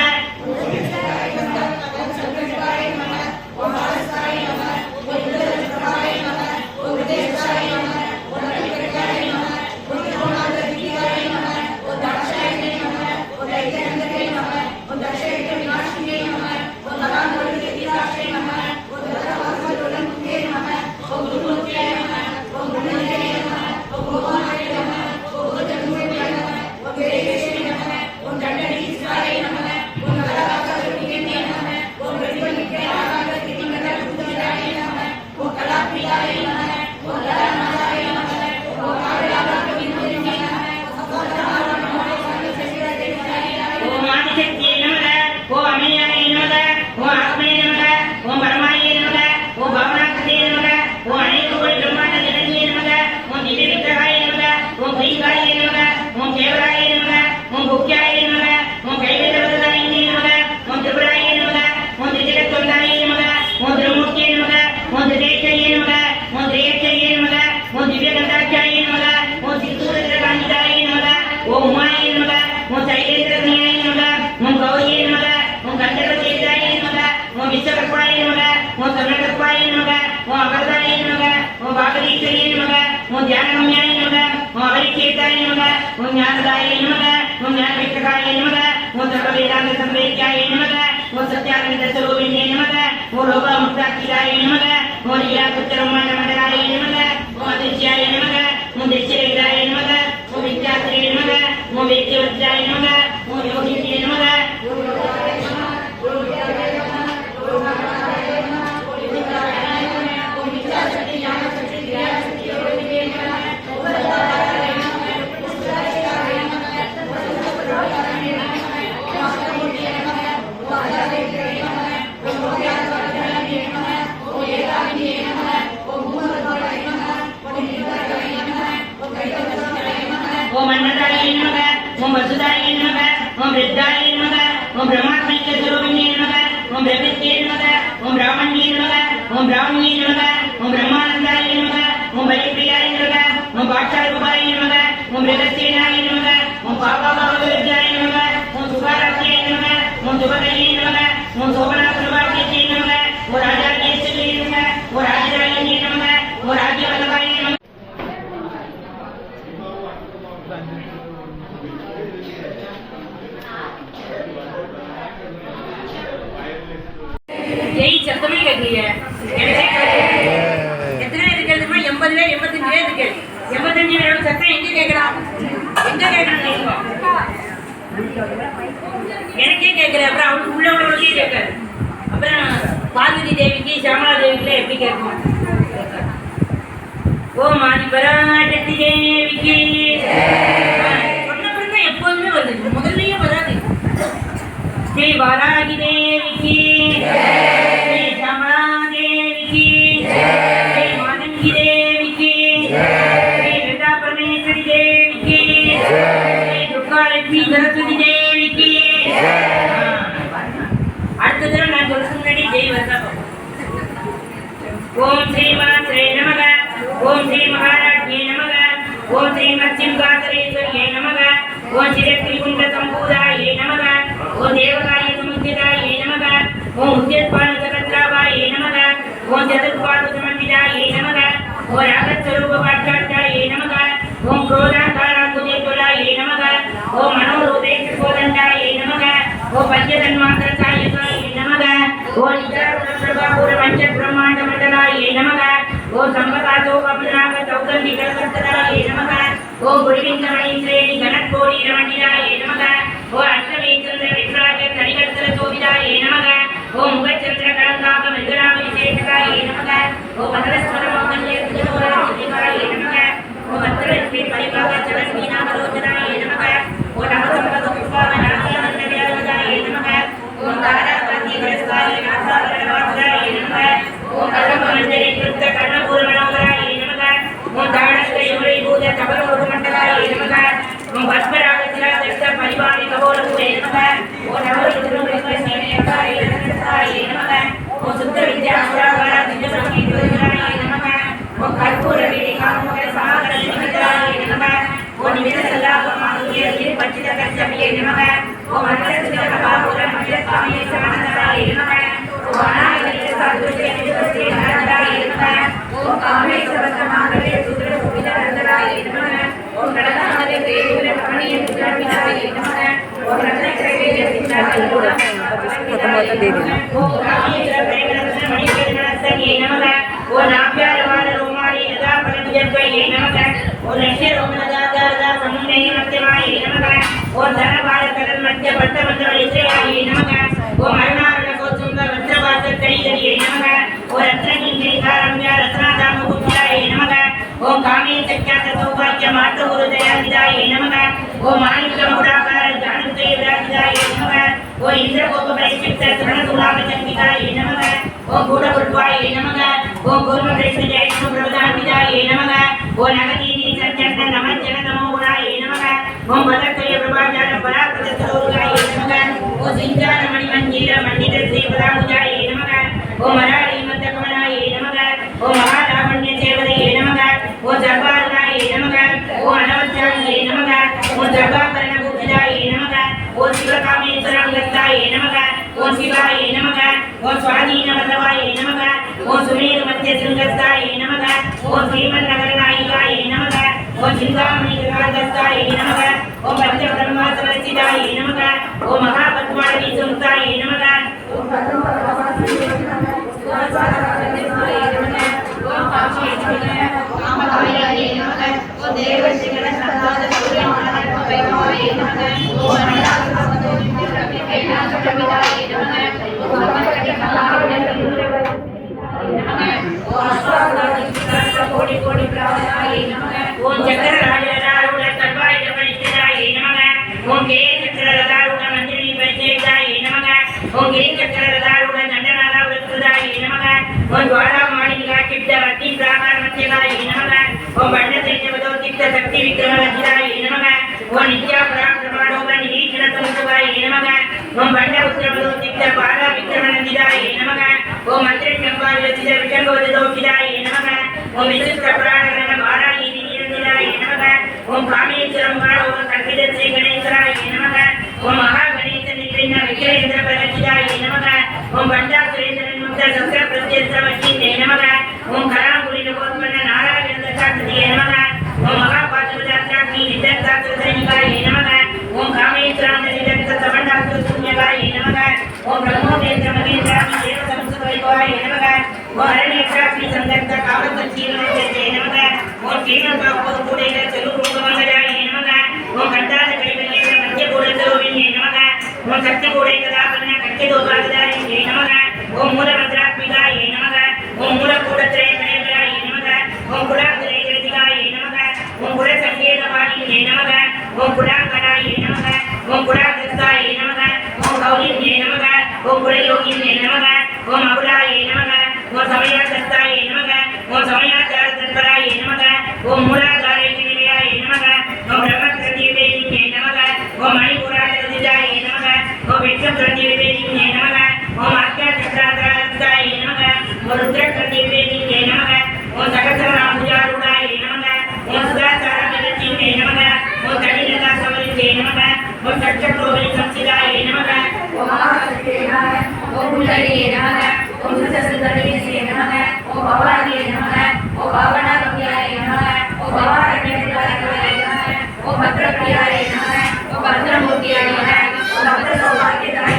ओम क्रोधाकाराकुजेतुलाये नमः ओम मनोरूपेक्षुकोदण्डाये नमः ஓ பஞ்சதன்மாத்திர சாயகாய நமக ஓ நிஜாருண பிரபாபுர பஞ்ச பிரம்மாண்ட மண்டலாய நமக ஓ சம்பதாசோ கபனாக சௌகந்தி கலகத்தராய நமக ஓ குருவிந்தமணி ஸ்ரேணி கணக்கோடி ரமணியாய நமக ஓ அஷ்டமே சந்திர விக்ராஜ தனிகர்த்தர சோபிதாய நமக ஓ முகச்சந்திர கலங்காக மெதுராம விசேஷகாய நமக ஓ பதரஸ்வர மோகன்ய சுஜோராய நமக ஓ பத்ரஸ்ரீ பரிபாக சலஸ்மி நாமலோச்சனாய நமக ஓ நமசம்பத புஷ்பாவ நாசியானந்தவியாய நமக ஓ தாரா காந்தி வரஸ்காய நாசாவரவாசராய நமக ஓ கலமமஞ்சரி கிருத்த கர்ணபூர்வணோகராய நமக ஓ தாரணஸ்ரீ பூஜ கபலோக மண்டலாய நமக ஓ பத்மராக சிராதஸ்த பரிபாணி கபோலபூரே நமக ஓ நவருத்ரமேஸ்வரேய நமக ஓ சுத்த வித்யா புராகார திஜமணி துவராய நமக ஓ கற்பூர வீடி காமுக சாகர நிமித்தராய நமக ஓ நிமித சல்லாப மாதுரிய பச்சித கச்சபியே நமக ஓ மண்டலசித கபாபுர மண்டல சுவாமியே சமானந்தராய நமக ஓ அநாயகரிய சாதுரிய நிமித்தஸ்ரீ நரந்தராய நமக ஓ காமேஸ்வர சமாகரே சுத்ர சுபிதரந்தராய நமக ஓ கடனாமதே தேவிர கமணிய சுஜாபிதாய நமக ஓ ரத்னகிரேய சிந்தாய ஓ காமேஸ்வர பிரேமரத்ன மணிகேரணஸ்தயே நமக ஓ நாப்யாரவாத ரோமாரி யதா பரமஜத்வயே நமக ஓ நஷ்ய ரோமனதாதாரதா சமுன்னய மத்தியமாய நமக ஓ தனபால கடல் மத்திய பட்ட மண்டலேஸ்வராய நமக ஓ மரணாரண கோசுந்த வத்ரவாச கடிதரியே நமக ஓ ரத்னகிரி காரம்ய ரத்னாதாம குப்தாய நமக ஓ காமே சக்யாத சௌபாக்கிய மாற்ற குரு தயாவிதாய நமக ஓ மாணிக்க முடாகார ஜானுதய விராஜிதாய நமக ஓ இந்திர கோப பரிசித்த சுரணதுலாப சங்கிதாய நமக ஓ கூடபுட்வாய நமக ஓ குருமகிருஷ்ண ஜெயஷ்ணு பிரபதாபிதாய நமக ஓ நகதீதி சத்யந்த நமஞ்சன நமோ குணாய நமக ஓ மதத்வய பிரபாஜான பராபத சரோருகாய நமக ஓ சிஞ்சான மணி மஞ்சீர மண்டித ஸ்ரீ பராமுஜாய நமக ஓ மராளி மத்த கமலாய நமக ஓ மகாலாவண்ய சேவதைய நமக ஓ ஜர்பாருகாய நமக ஓ அனவச்சாய நமக ஓ ஜர்பாபரண பூஜிதாய நமக ஓ சிவகாமேஸ்வராங்கத்தாய நமக ஓ சிவாய நமக ஓ சுவாதீன வல்லவாய நமக ஓ சுமேரு மத்திய சிங்கஸ்தாய நமக ஓ ஸ்ரீமன் நகரநாயிகாய நமக ஓ சிந்தாமணி கிருகாந்தஸ்தாய நமக ஓ பஞ்ச பிரம்மாசவசிதாய நமக ஓ மகாபத்மாவதி சுந்தாய நமக ஓ காமகாயாய நமக ஓ தேவசிகர சந்தாத சூரியமாய வைமாய நமக ஓ அனலாசவதோதி பிரபிதாய நமக ஓ மகரகடி கலாவண நமக ஓ அஸ்வாதாதி கோடி கோடி பிராவதாய நமக ஓ சக்கர ராஜராருட சர்வாய பரிசிதாய நமக ஓ கேய சக்கரராருட மந்திரி பரிசிதாய நமக ஓ கிரி சக்கரராருட நண்டனாராருட சுதாய நமக ஓ துவாரா மாணிகா சித்த வத்தி பிராகார மத்தியகாய நமக ஓ பண்ட சைன்யவதோ சித்த சக்தி விக்ரம லட்சிதாய நமக ஓ நித்யா பராக்கிரமாணோக நிரீஷண சமுதாய நமக ஓ பண்ட உத்திரவதோ சித்த பாலா விக்ரம நந்திதாய நமக ஓ மந்திர சம்பாதி வச்சித விஷங்கோதோஷிதாய நமக ஓ விசிஷ்ட புராணகரண பாராணி நிரந்திதாய நமக ஓ காமேஸ்வரம் காலோ கல்பித ஸ்ரீ கணேஸ்வராய நமக ஓ மகா கணேச நிகிரின விக்ரேந்திர பிரலட்சிதாய நமக ஓ பண்டா சுரேந்திரன் முக்த சக்ர பிரத்யஸ்த வச்சிந்தே நமக ஓ கராங்குலின கோத்மன்ன நாராயண தசாக்தியே நமக ஓ மகா பாசுபதாத்ராக்னி நிதர்த்தாத்ரதனிகாய நமக ஓ காமேஸ்வராந்த நிதர்த்த சமண்டாத்து சூன்யகாய நமக ஓ பிரம்மோதேந்திர மகேந்திராமி தேவ சம்சுவைவாய நமக ஓ அரண்யக்ஷாக்னி சந்தர்த்த காவத்தீர்ணே நமக ஓ ஸ்ரீமந்தாபோது கூடையில செல்லுரூபமங்களாய நமக ஓ கண்டாத கடிவல்யேந்திர மத்திய கூடத்தரோவின்யே நமக ஓ சக்தி கூடைகளாபரண கட்டிதோபாகதாரியே நமக ஓ மூலபத்ராத்மிகாய நமக ஓ மூலக்கூடத்ரயமேகளாய நமக ஓ குடாகுலைகதிகாய நமக ஓ குடசங்கேதவாணியே நமக ஓ குடாகராய நமக ஓ குடாகஸ்தாய நமக ஓ கௌலின்யே நமக ஓ குடயோகின்யே நமக ஓ மகுலாய நமக ஓ சமயாசஸ்தாய நமக ஓ சமயாச்சார தத்பராய நமக ஓ மூலாதாரே நிலையாய நமக ஓ பிரம்மகிருதிவேதின்யே நமக ஓ மணிபுராஜிதாய நமக ஓ விஷ்ணுகிருதிவேதின்யே நமக ஓ அர்க்காச்சக்ராதாய நமக ஓ ருத்ரகிருதிவேதின்யே நமக ஓ சகசரநாமுஜாருடாய நமக ஓ சுதாச்சாரமிருத்தின்யே நமக ஓ தடிலதா சமரித்தே நமக ஓ சட்சக்ரோபரி சம்சிதாய நமக ஓ மகாசக்தியே நமக ஓ குண்டலியே நமக ஓ சுதசுதரியே நமக ஓ பவானியே நமக ஓ பாவனாரம்யாய நமக ஓ பவாரண்யகுலாய நமக ஓ பத்ரப்ரியாய நமக ஓ பத்ரமூர்த்தியாய நமக ஓ பத்ரசௌபாகியதாய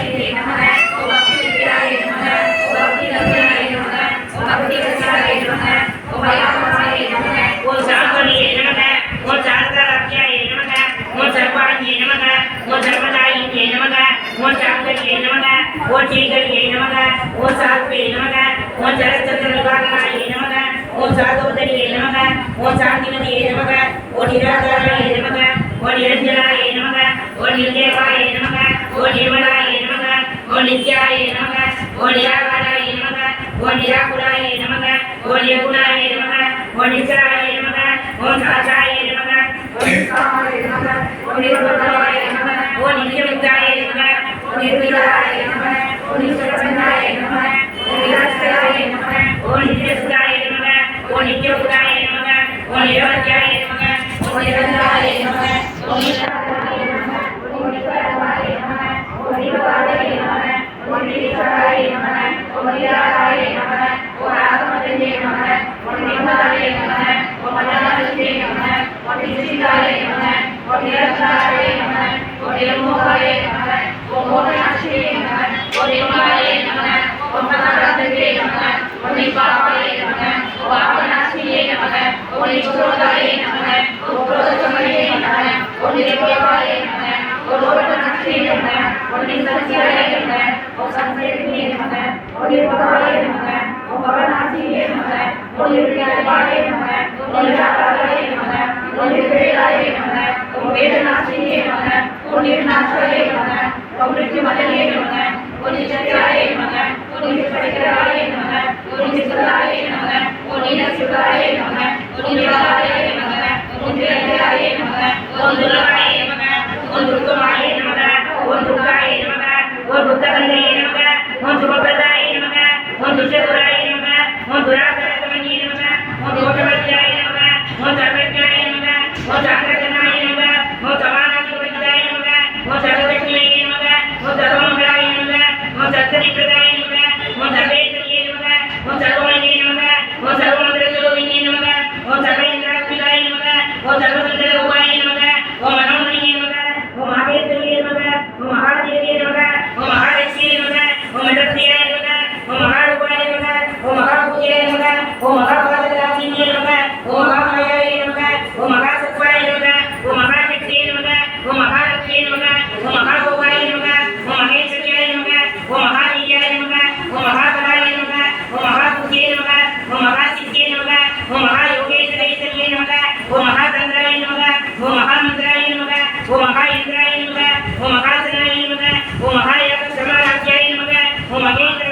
ஓம் சாந்தரியே நமக ஓம் ஸ்ரீகரியே நமக ஓம் சாத்வே நமக ஓம் சரஸ்வதி விபாகனாயே நமக ஓம் சாதோதரியே நமக ஓம் சாந்திமதியே நமக ஓம் நிராகாராயே நமக ஓம் நிரஞ்சனாயே நமக ஓம் நிர்தேவாயே நமக ஓம் நிர்மலாயே நமக ஓம் நித்யாயே நமக ஓம் நிராகாராயே நமக ஓம் நிராகுலாயே நமக ஓம் நிர்குணாயே நமக ஓம் நிச்சராயே நமக ஓம் சாதாயே நமக ஓம் நிஷ்காமாயே நமக ஓம் நிர்பதாயே நமக ஓம் நித்யமுக்தாயே நமக ஓம் நிர்விகாராயே நமக ஓம் நிஷ்கலவந்தாயே நமக ஓம் நிராஸ்தாயே நமக ஓம் நித்யசுதாயே நமக ஓம் நித்யபுதாயே நமக ஓம் நிரவத்யாயே நமக ஓம் நிரந்தராயே நமக ஓம் நிராகாராயே நமக ஓம் நிஷ்கலவாயே நமக ஓம் நிர்வாதாயே நமக ஓம் நிரீஸ்வராயே நமக ஓம் நிராகாராயே நமக ஓம் ஆகமதயே நமக ஓம் நிர்மலாயே நமக ஓம் மதனாதயே நமக ஓம் நிசிதாயே நமக ஓம் நிரந்தராயே நமக ஓம் நிர்மோகாயே நமக ஓம் மோகநாசியே நமக ஓம் நிர்மலாயே நமக ஓம் மதனாதயே நமக ஓம் நிபாவாயே நமக ஓம் ஆகநாசியே நமக ஓம் நிஷ்க்ரோதாயே நமக ஓம் க்ரோதசமயே நமக ஓம் நிர்பவாயே நமக ஓம் லோகநாசியே நமக ஓம் நிசத்யாயே நமக ஓம் சம்சேதியே நமக ஓம் நிர்பவாயே நமக ஓம் பவநாசியே நமக ஓம் நிர்விகாராயே நமக ஓம் நிராகாராயே நமக ஓம் நிர்வேதாயே நமக ஓம் வேதநாசியே நமக ஓம் நிர்நாசாயே நமக ஓம் நித்யமதயே நமக ஓம் நித்யாயே நமக ஓம் நிஷ்கலராயே நமக ஓம் நிஷ்கலாயே நமக ஓம் நிரசுதாயே நமக ஓம் நிராகாராயே நமக ஓம் நிரந்தராயே நமக ஓம் துர்காயே நமக ஓம் துர்கமாயே நமக ஓம் துர்காயே நமக ஓம் துர்கந்தயே நமக ஓம் சுபப்ரதாயே நமக ஓம் துஷதுராயே நமக ஓம் துராசரசமன்யே நமக ஓம் தோஷவத்யாயே நமக ஓம் சர்வஜ்ஞாயே நமக ஓம் சாந்திரகனாயே நமக ஓம் சமானாதிபத்யாயே நமக ஓம் சர்வதக்ஷிணாயே நமக ஓம் சர்வமங்களாயே நமக ஓம் சத்சரிப்ரதாயே நமக ஓம் சர்வேஸ்வரியே நமக ஓம் சர்வமயே நமக ஓம் சர்வமந்திரஸ்வரூபிணியே நமக ஓம் சர்வேந்திராத்மிகாயே நமக ஓம் சர்வசுந்தரரூபாயே நமக ஓம் மனோமணியே நமக ஓம் மகேஸ்வரியே நமக ஓம் மகாதேவியே நமக ஓம் மகாலட்சுமியே நமக ஓம் மண்டப்தியாய நமக ஓம் மகாரூபாய நமக ஓம் மகாபூஜாய நமக ஓம் மகாபாதராசினியே நமக ஓம் மகாமாயாய நமக ஓம் மகாசத்வாய நமக ஓம் மகாசக்தியே நமக ஓம் மகாலட்சுமியே நமக ஓம் மகாகோபாய நமக ஓம் மகேஸ்வரியாய நமக ஓம் மகாவீர்யாய நமக ஓம் மகாபலாய நமக ஓம் மகாபூஜ்யே நமக ஓம் மகாசித்தியே நமக ஓம் மகாயோகேஸ்வரேஸ்வரியே நமக ஓம் மகாசந்திராய நமக ஓம் மகாமந்திராய நமக ஓம் மகாயிந்திராய நமக ஓம் மகாசனாய நமக ஓம் மகாயாகசமாராத்யாய நமக ஓம் மகேந்திர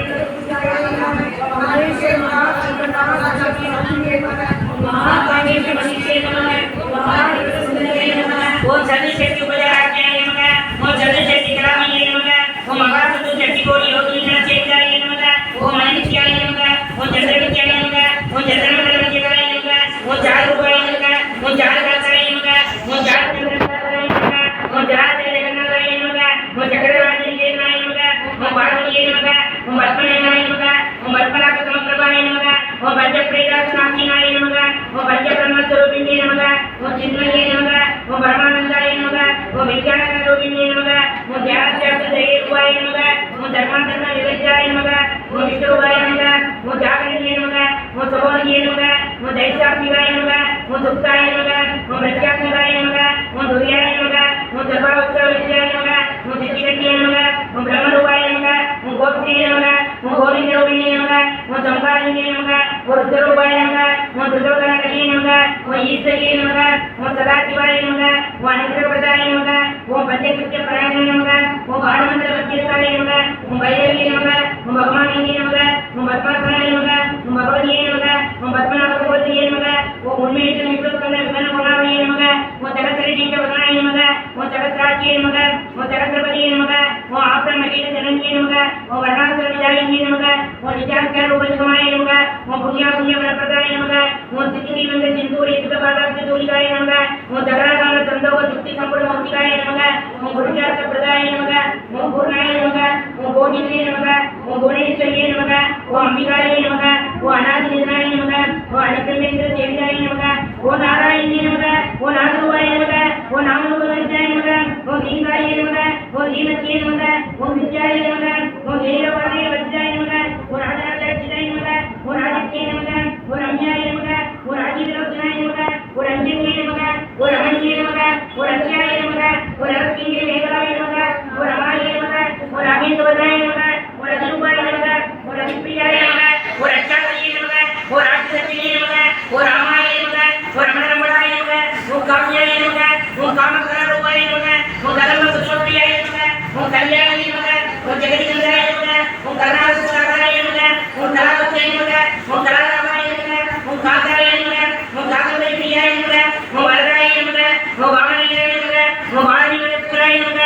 ஓம் சதுர்சக்தி உபஜாராத்யாய நமக ஓம் சதுர்சக்தி கலாமயே நமக ஓம் மகாசதுர்சக்தி கோடி யோகிநாச்சேதாய நமக ஓம் அனநித்யாய நமக ஓம் சந்திரவித்யாய நமக ஓம் சந்திரமண்டலவித்யாய நமக ஓம் சாருபாய நமக ஓம் சாருகாசாய நமக ஓம் சாருச்சந்திரகாசாய நமக ஓம் ஜராஜரகநாதாய நமக ஓம் சக்கரராஜனிகேனாய நமக ஓம் பார்வதியே நமக ஓம் பத்மநாய நமக ஓம் பத்மநாபசமப்பிரபாய நமக ஓம் பஞ்சப்ரேதாசநாசினாய நமக ஓம் பஞ்சபிரம்மஸ்வரூபிணியே நமக ஓம் சின்மயே நமக ஓம் பரமானந்தாய நமக ஓம் வித்யானந்தரூபிணியே நமக ஓம் தியானத்யாசரேரூபாய நமக ஓம் தர்மாந்தர்ம விவஜ்ஜாய நமக ஓம் விஷ்ணுரூபாய நமக ஓம் ஜாகரண்யே நமக ஓம் சுபோனியே நமக ஓம் தைசாத்மிகாய நமக ஓம் சுப்தாய நமக ஓம் பிரத்யாத்மிகாய நமக ஓம் துரியாய நமக ஓம் சர்வாவஸ்தவித்யாய நமக ஓம் சித்திகண்யே நமக ஓம் பிரம்மரூபாய நமக ஓம் கோபியே நமக ஓம் கோவிந்தரூபிணியே நமக ஓம் சம்பாரிணியே நமக ஓம் ருத்ரரூபாய நமக ஓம் துர்தோதனகரியே நமக ஓம் ஈஸ்வரியே நமக ஓம் சதாசிவாய நமக ஓம் அனந்தரபிரதாய நமக ஓம் பஞ்சகிருத்தியபராயண நமக ஓம் பாடமந்திரவத்தியசாய நமக ஓம் பைரவியே நமக ஓம் பகவானியே நமக ஓம் பத்மாசனாய நமக ஓம் பகவதியே நமக ஓம் பத்மநாபகோத்திரியே நமக ஓம் உண்மையற்ற விப்ரஸ்கந்த விமனகுணாவளியே நமக ஓம் சகசிரஜீகவதனாய நமக ஓம் சகசிராட்சியே நமக ஓம் சகசிரபதியே நமக ஓம் ஆப்ரமகீத ஜனனியே நமக ஓம் வர்ணாசுரவிஜாயினியே நமக ஓம் நிஜாஸ்கரூபலிகமாய நமக ஓம் புண்ணியாபுண்ணிய வரப்பிரதாய நமக ஓம் சித்திவந்த சிந்தூரி சுகபாதாப்த தூலிகாய நமக ஓம் ஜகராகால சந்தோக சுக்தி சம்புட மௌத்திகாய நமக ஓம் குருஜாத்த பிரதாய நமக ஓம் பூர்ணாய நமக ஓம் கோடியே நமக ஓம் புவனேஸ்வரியே நமக ஓம் அம்பிகாய நமக ஓம் அநாதிநிதனாய நமக ஓம் அனந்தமேந்திர சேவிதாய நமக ஓம் நாராயணியே நமக ஓம் நாகரூபாய நமக ஓம் நாமரூபாய நமக ஓம் தீங்காய நமக ஓம் தீமத்தியே நமக ஓம் வித்யாய நமக ஓம் தேவபாதே வஜ்ஜாய நமக ஓம் ராஜராஜாய நமக ஓம் ராஜத்யே நமக ஓம் ரம்யாய நமக ஓம் ராஜீவரோச்சனாய நமக ஓம் ரஞ்சன்யே நமக ஓம் ரமணியே நமக ஓம் ரத்யாய நமக ஓம் ரத்கிங்கே மேகலாய நமக ஓம் ரமாய நமக கல்யாணி நமக ஓம் ஜெகதிகந்தாய நமக ஓம் கருணாசுராய நமக ஓம் கலாவத்யை நமக ஓம் கலாராமாய நமக ஓம் காந்தாய நமக ஓம் காந்தவையாய நமக ஓம் வரதாய நமக ஓம் வாமனாய நமக ஓம் வாணிவரத்ராய நமக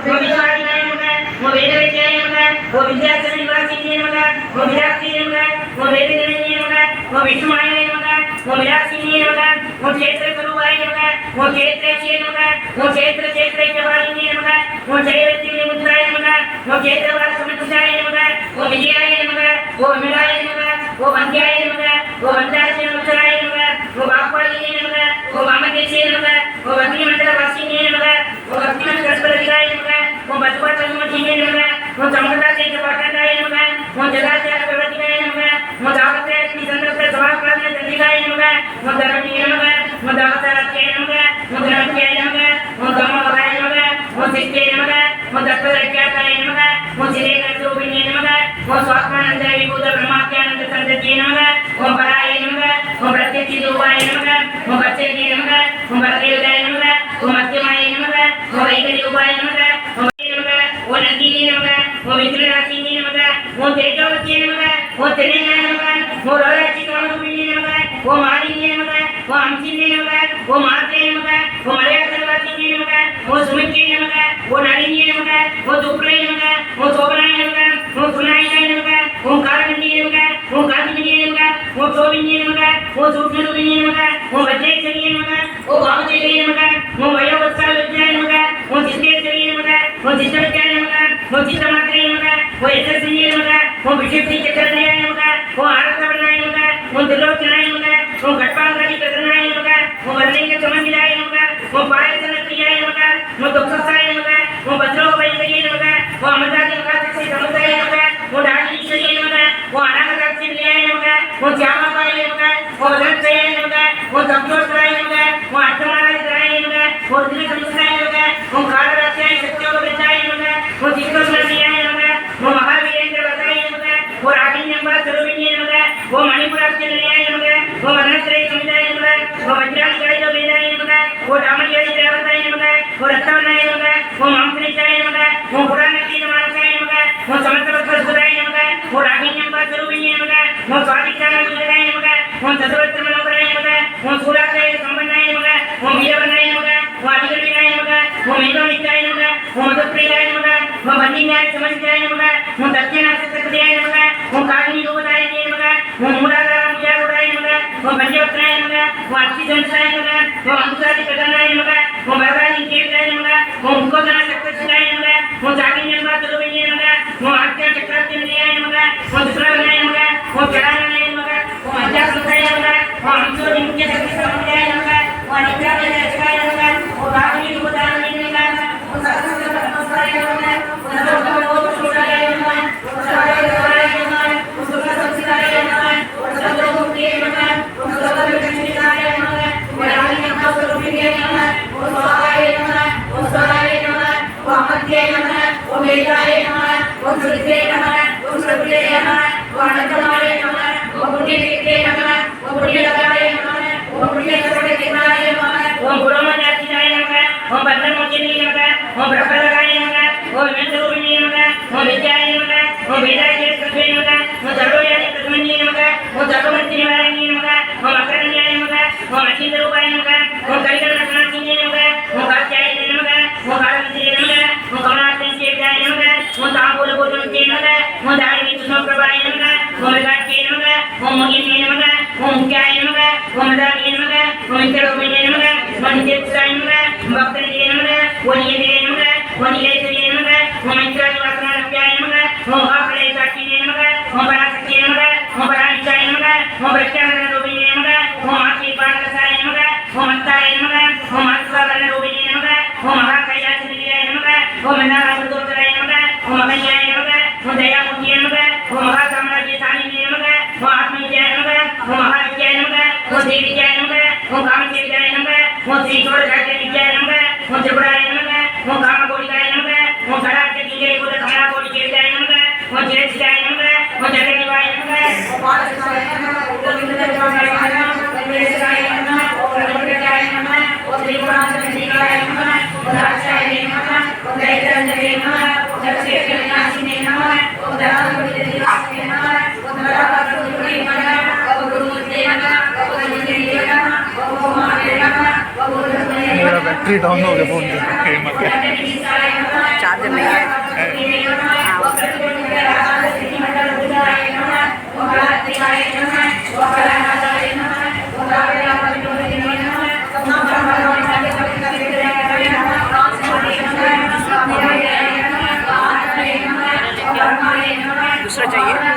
ஓம் விசாரியாய நமக ஓம் வேதவித்யாய நமக ஓம் வித்யாசன நிவாசினே நமக ஓம் விராட்சியே நமக ஓம் வேதஜனனியே நமக ஓம் விஷ்ணுமாய நமக ஓம் விராசினியே நமக ஓம் சேத்திர குருவாய நமக ஓம் சேத்ரேஷே நமக ஓம் சேத்திர சேத்ரைக்கவாயினே நமக ஓம் ஜெயவத்யே முத்ராய நமக ஓம் சேத்திரவார சமத்துசாய நமக ஓம் விஜயாய நமக ஓம் விமலாய நமக ஓம் வந்தியாய நமக ஓம் வந்தாசன முத்ராய நமக ஓம் வாக்பாலினே நமக ஓம் வாமதேசே நமக ஓம் அக்னிமண்டல வாசினே நமக ஓம் அக்னிமண்டலஸ்வரதிகாய நமக ஓம் பத்மாத்தன்மதினே நமக ஓம் சமகதாசேக பாட்டாய நமக ஓம் ஜதாச்சார பிரவர்த்திகாய நமக ஓம் தாவத்ரேஸ்மி சந்திரஸ்வர சமாப்ராஜன தந்திகாய நமக ஓம் தரணியே நமக ஓம் தாவதாரத்யே நமக ஓம் தரணியே நமக ஓம் தமோகாய நமக ஓம் சித்தே நமக ஓம் தத்வரக்யாதாய நமக ஓம் சிரேகரூபிணே நமக ஓம் ஸ்வாத்மானந்த விபூத பிரம்மாத்யானந்த சந்தத்யே நமக ஓம் பராய நமக ஓம் பிரத்யக்ஷிரூபாய நமக ஓம் பச்சரியே நமக ஓம் பரதேவதாய நமக ஓம் மத்தியமாய நமக ஓம் வைகரூபாய நமக ஓம் நமக ஓம் நந்தினே நமக ஓம் விக்ரராசினே நமக ஓம் தேஜோவத்யே நமக ஓம் திரேயாய நமக ஓம் ரோராட்சிகாரூபிணே நமக ஓம் ஆதின்யே நமக ஓம் அம்சினே நமக ஓம் ஆத்ரே நமக ஓம் மலையாசர்வாசினே நமக ஓம் சுமித்ரே நமக ஓம் நளினியே நமக ஓம் துப்ரே நமக ஓம் சோபனாய நமக ஓம் சுனாயினாய நமக ஓம் காரகண்டியே நமக ஓம் காந்திமணியே நமக ஓம் சோபினியே நமக ஓம் சூக்ஷ்மரூபிணியே நமக ஓம் வஜ்ரேஸ்வரியே நமக ஓம் வாமதேவியே நமக ஓம் வயோவத்சாவித்யாய நமக ஓம் சித்தேஸ்வரியே நமக ஓம் சித்தவித்யாய நமக ஓம் சித்தமாத்ரே நமக ஓம் யசஸ்வினியே நமக ஓம் விஷுப்தி சக்கரதயாய நமக ஓம் ஆரத்தவர்ணாய நமக ஓம் திலோச்சனாய நமக ஓம் கட்பாங்கரி பிரதனாய நமக ஓம் வர்ணிக சமந்திராய நமக ஓம் பாயசன பிரியாய நமக ஓம் துக்ஷசாய நமக ஓம் வஜ்ரோபயந்தயே நமக ஓம் அமதாதி மகாசக்தி சமுதாய நமக ஓம் ராஜீஸ்வரியே நமக ஓம் அநாகதாட்சி பிரியாய நமக ஓம் சியாமபாய நமக ஓம் வதந்தய நமக ஓம் சம்சோத்ராய நமக ஓம் அஷ்டமாராய நமக ஓம் திலகம்சாய நமக ஓம் காலராஜ்யாய சத்யோபரிதாய நமக ஓம் சித்தோஸ்வரியாய நமக ஓம் மகாவீரேந்திர வதாய நமக ஓம் ராகிண்யம்பா சுரூபிணியே நமக ஓம் மணிபுராட்சியாய நமக ஓம் வர்ணத்ரய சமுதாய நமக ஓம் வஜ்ராஜாய வேதாய நமக ஓம் ராமலியாய தேவதாய நமக ஓம் ரத்தவனாய நமக ஓம் மாம்சனிஷாய நமக ஓம் புராணத்தீன மானசாய நமக ஓம் சமஸ்தவஸ்வராய நமக ஓம் ராகிண்யம்பா சுரூபிணியே நமக ஓம் சுவாதிஷ்டான விஜயாய நமக ஓம் சதவத்திர மனோகராய நமக ஓம் சூராசாய சம்பன்னாய நமக ஓம் வீரவனாய நமக ஓம் அதிகவினாய நமக ஓம் மேகோனிஷ்டாய நமக ஓம் மதுப்பிரியாய நமக ஓம் வன்னிஞாய சமஞ்சாய நமக ஓம் தத்யநாசக்தியாய நமக ஓம் காகினி ரூபதாய நமக ஓம் மூலாதாரம் விஜயாருடாய நமக ஓம் பஞ்சவத்ராய நமக ஓம் அத்திசம்சாய நமக ஓம் அங்குசாதி பிரதனாய நமக ஓம் வரதானி கேதாய நமக ஓம் முக்கோதன சக்தியாய நமக ஓம் சாகின்யம்பா துருவியே நமக ஓம் ஆத்யா சக்கராத்தியாய நமக ஓம் துஸ்ரவனாய நமக ஓம் ஜடானாய நமக ஓம் அஜாசந்தாய நமக ஓம் அம்சோதி முக்கிய சக்தி சமுதாய நமக ஓம் நித்யாய ரச்சகாய நமக ஓம் காகினி ரூபதாய நமக ஓம் சரஸ்வதாய நமக ஓம் சர்வோபதோஷாய நமக ஓம் சர்வோபதோஷாய நமக ஓம் சுகசம்சிதாய நமக ஓம் சர்வோமுக்தியே நமக ஓம் சர்வவிகசிதாய நமக ஓம் ராகிண்யம்பா சுரூபிணியே நமக ஓம் சுவாகாய நமக ஓம் சுவாகாய நமக ஓம் அமர்த்தியே நமக ஓம் வேதாய நமக ஓம் சுரித்தே நமக ஓம் சுரபிலே நமக ஓம் அனந்தமாய நமக ஓம் புண்ணியதீர்த்தே நமக ஓம் புண்ணியலகாய நமக ஓம் புண்ணியசரோடேவாய நமக ஓம் புரோமஜாத்தியாய நமக ஓம் பத்மமோச்சனே நமக ஓம் பிரபலகாய நமக ஓம் விமேசரூபிணியே நமக ஓம் வித்யாய நமக ஓம் வேதாய சத்வே நமக ஓம் சர்வோயாய பிரதமன்யே நமக ஓம் சர்வமத்தியவாரண்யே நமக ஓம் அக்ரண்யாய நமக ஓம் அச்சிந்தரூபாய நமக ஓம் கலிகரணாசினே நமக ஓம் காத்யாய நமக ஓம் காலவித்யே நமக ஓம் கமலாத்மேத்யாய நமக ஓம் தாம்பூலபூர்வமத்யே நமக ஓம் தாரிணி சுஷ்மபிரபாய நமக ஓம் விகாட்யே நமக ஓம் மோகின்யே நமக ஓம் முக்யாய நமக ஓம் மதாமியே நமக ஓம் இந்திரரூபிணியே நமக ஓம் நித்யசுதாய நமக ஓம் பக்தனியே நமக ஓம் நியதியே நமக ஓம் நிலேஸ்வரியே நமக ஓம் மைத்ராதிவாசனாத்யாய நமக ஓம் மகாபிரளய சாட்சியே நமக ஓம் பராசக்தியே நமக ஓம் பராணிஷாய நமக ஓம் பிரத்யானந்தரூபிணியே நமக ஓம் ஆத்மீபானரசாய நமக ஓம் அஸ்தாய நமக ஓம் ஆத்மவர்ணரூபிணியே நமக ஓம் மகாகைலாசநிலையாய நமக ஓம் மன்னாராமதோத்தராய நமக ஓம் மகன்யாய நமக ஓம் தயாமூர்த்தியே நமக ஓம் மகாசாம்ராஜ்ய சாலினியே நமக ஓம் ஆத்மவித்யாய நமக ஓம் மகாவித்யாய நமக ஓம் ஸ்ரீவித்யாய நமக ஓம் காமசேவித்யாய நமக ஓம் ஸ்ரீ சோழசாஸ்திர வித்யாய நமக ஓம் திரிபுராய நமக ஓம் காமகோடிகாய நமக ஓம் சடாட்ச கிங்கரை பூத கமலாகோடி சேவிதாய நமக ஓம் சிரேஷ்டாய நமக ஓம் ஜகதிவாய நமக ஓம் பாலசாய நமக ஓம் இந்திரஜாய நமக ஓம் வேதாய நமக ஓம் ரவித்யாய நமக ஓம் திரிபுராந்தரீகாய நமக ஓம் ராஜாய நமக ஓம் தைத்தரந்தரே நமக बैटरी डाउन हो गया फोन का चार्जर नहीं है। दूसरा चाहिए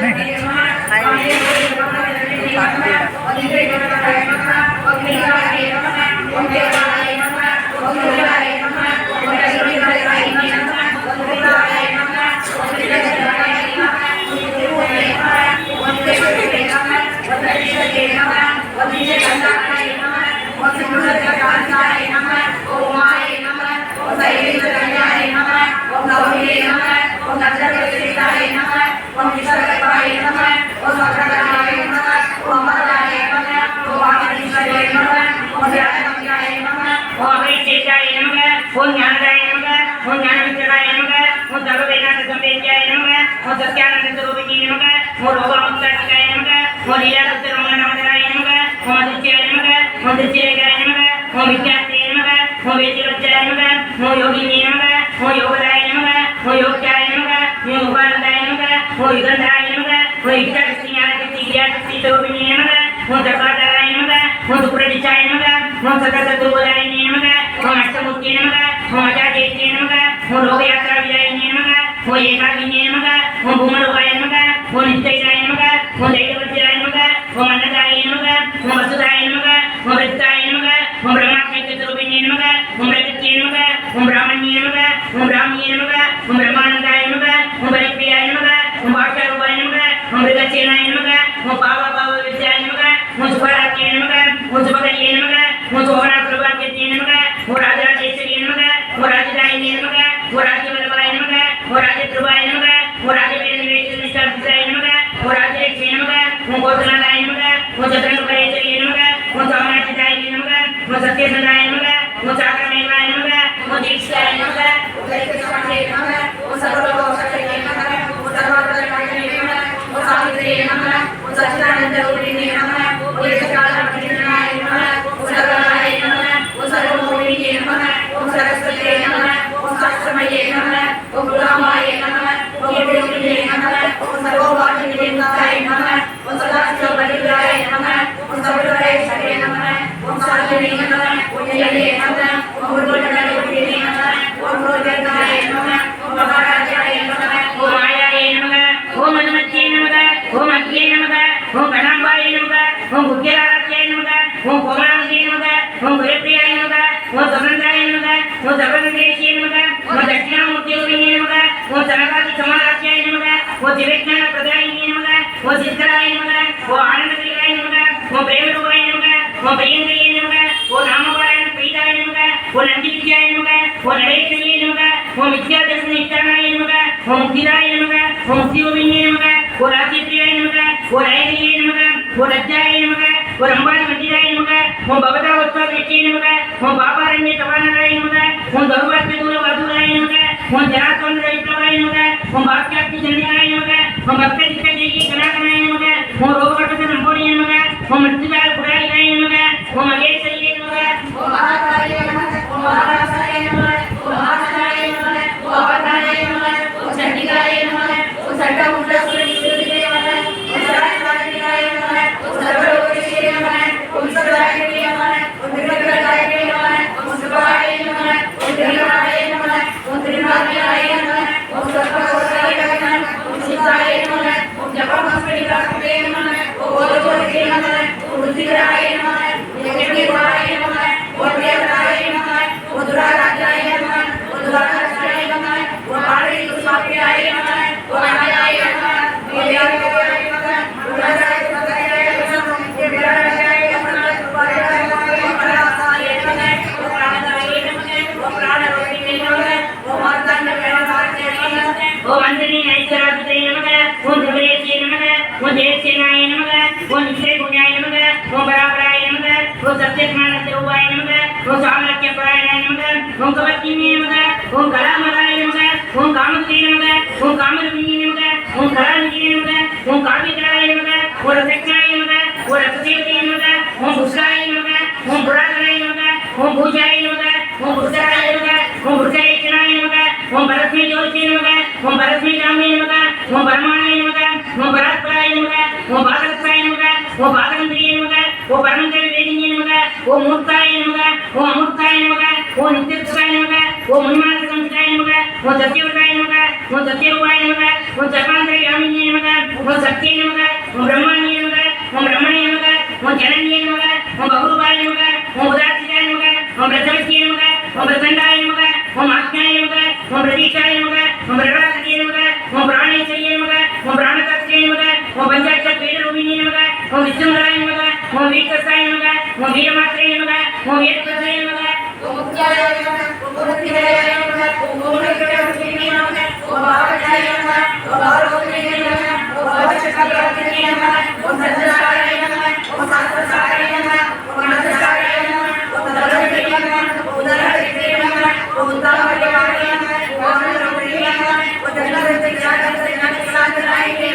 ஓம் புருஷாய நமக ஓம் புருஷேஷனாய நமக ஓம் பரஸ்மை ஜோதிஷே நமக ஓம் பரஸ்மை காமே நமக ஓம் பரமானாய நமக ஓம் பராத்பராய நமக ஓம் பாதகஸ்தாய நமக ஓம் பாதகந்திரியே நமக ஓம் பரமந்தர வேதினியே நமக ஓம் மூர்த்தாய நமக ஓம் அமூர்த்தாய நமக ஓம் நித்தியஸ்தாய நமக ஓம் முனிமானசம்ஸ்தாய நமக ஓம் சத்யவதாய நமக ஓம் சத்யரூபாய நமக ஓம் சர்வாந்தர யாமினியே நமக ஓம் சக்தியே நமக ஓம் பிரம்மாணியே நமக ஓம் பிரம்மணே நமக ஓம் ஜனனியே நமக ஓம் பகுரூபாய நமக ஓம் உதாசிதாய நமக ஓம் பிரசவசியே நமக ஓம் பிரசண்டாய நமக ஓம் ஆக்ஞாய நமக ஓம் பிரதீஷாய நமக ஓம் பிரகலாதியே நமக ஓம் பிராணேஸ்வரியே நமக ஓம் பிராணசாஸ்திரியே நமக ஓம் பஞ்சாட்சர வேதரூபிணியே நமக ஓம் விஷ்ணுராய நமக ஓம் வீரகசாய நமக ஓம் வீரமாத்ரே நமக ஓம் வேதகசாய நமக ஓம் முக்தியாய நமக ஓம் முக்திவேதாய நமக ஓம் மூலகேயமுனியே நமக ஓம் பாவஜாய நமக ஓம் பாவரோகியே நமக ஓம் பாவசகராதியே நமக ஓம் சத்யசாய நமக ஓம் சாஸ்திரசாய நமக ஓம் அனந்தசாய நமக ஓம் தலவதியே நமக ஓம் தலவதியே நமக ஓம் தாமரையாய நமக ஓம் அனந்தரூபியே நமக ஓம் தலவதியே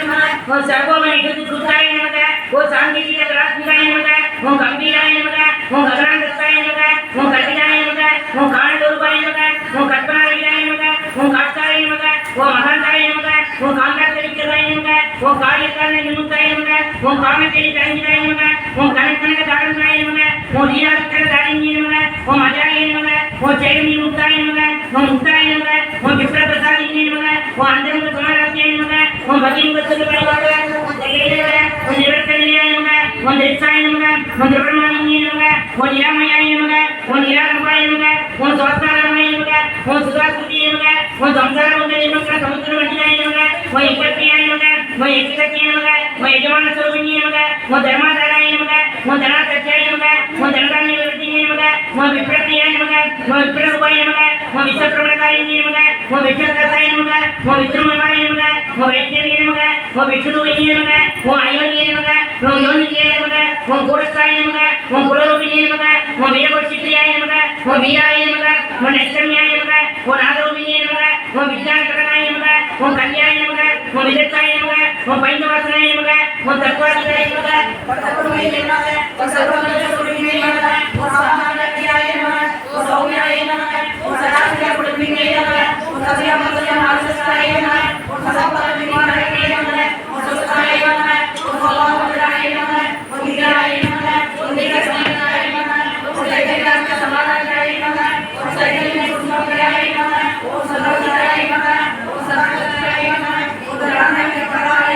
நமக ஓம் சர்வோமணி சுத்தாய நமக ஓம் சாந்திஜீய ராத்மிகாய நமக ஓம் கம்பீராய நமக ஓம் ககனாந்தஸ்தாய நமக ஓம் கல்விதாய நமக ஓம் காணதூர்பாய நமக ஓம் கற்பனாவிதாய நமக ஓம் காட்சாய நமக ஓம் மகாந்தாய நமக ஓம் காந்தாத்தரிக்கதாய நமக ஓம் காளியக்கான நிமுத்தாய நமக ஓம் காமத்தேரி கலைஞராய நமக ஓம் கனகனக தாரந்தாய நமக ஓம் லீலாஸ்கர தாரிணிய நமக ஓம் அஜாய நமக ஓம் ஜெயமி முக்தாய நமக ஓம் முக்தாய நமக ஓம் விப்ரபிரசாதினே நமக ஓம் அந்தரங்க குமாராசியாய நமக ஓம் பகிமுகத்துவாய நமக ஓம் ஜெயலலித ஓம் நிரத்தனியாய நமக ஓம் திரிசாய நமக ஓம் திரபரமானியே நமக ஓம் நிராமயாய நமக ஓம் நிராரம்பாய நமக ஓம் சுவாஸ்தாரமாய நமக ஓம் சுதாசுதியே நமக ஓம் சம்சாரமுதலே நமக சமுத்திரவண்டியாய நமக ஓம் யக்ஷப்ரியாய நமக ஓம் யக்ஷசக்தியே நமக ஓம் யஜமான ஸ்வரூபிணியே நமக ஓம் தர்மாதாராய நமக ஓம் தனாசத்யாய நமக ஓம் தனதான்ய விவர்த்தினே நமக ஓம் விப்ரப்ரியாய நமக ஓம் விப்ரரூபாய நமக ஓம் விஸ்வப்பிரமணகாரிணியே நமக ஓம் விஷ்ணுதத்தாய நமக ஓம் விஷ்ணுமவாய நமக ஓம் வைஷ்ணவியே நமக ஓம் விஷ்ணுரூபிணியே நமக ஓம் ஐவனியே நமக ஓம் யோனியே நமக ஓம் கூடஸ்தாய நமக ஓம் குலரூபிணியே நமக ஓம் வீரபோஷிப்ரியாய நமக ஓம் வீராய நமக ஓம் நஷ்டமியாய நமக ஓம் நாதரூபிணியே நமக ஓம் விஜயாகரனாய நமக ஓம் கல்யாய நமக ஓம் விதத்தாய நமக ஓம் பைந்தவாசனாய நமக ஓம் தத்வாதிகாய நமக ஓம் தத்வமயே நமக ஓம் சர்வமங்கலஸ்வரூபிணியே நமக ஓம் சாமகாரியாய நமக ஓம் சௌமியாய நமக ஓம் சதாசிவ குலபிணியே நமக ஓம் சத்யமங்கல மானசாய நமக ஓம் சதாபரமிமானே நமக ஓம் சுத்தாய நமக ஓம் சௌமங்கலாய நமக ஓம் வீராய நமக ஓம் வீரசனாய நமக ஓம் தைரியகாந்த சமாதானாய நமக ஓம் சைதன்ய குருமங்கலாய நமக ஓம் சர்வதாய நமக ஓம் சர்வதாய நமக ஓம் தராணாய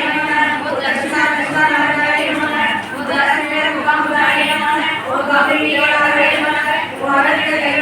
நமக ஓம் லட்சுமணாய நமக ஓம் தராணாய முகாமதாய நமக ஓம் காவிரியாய நமக ஓம் அரண்யதாய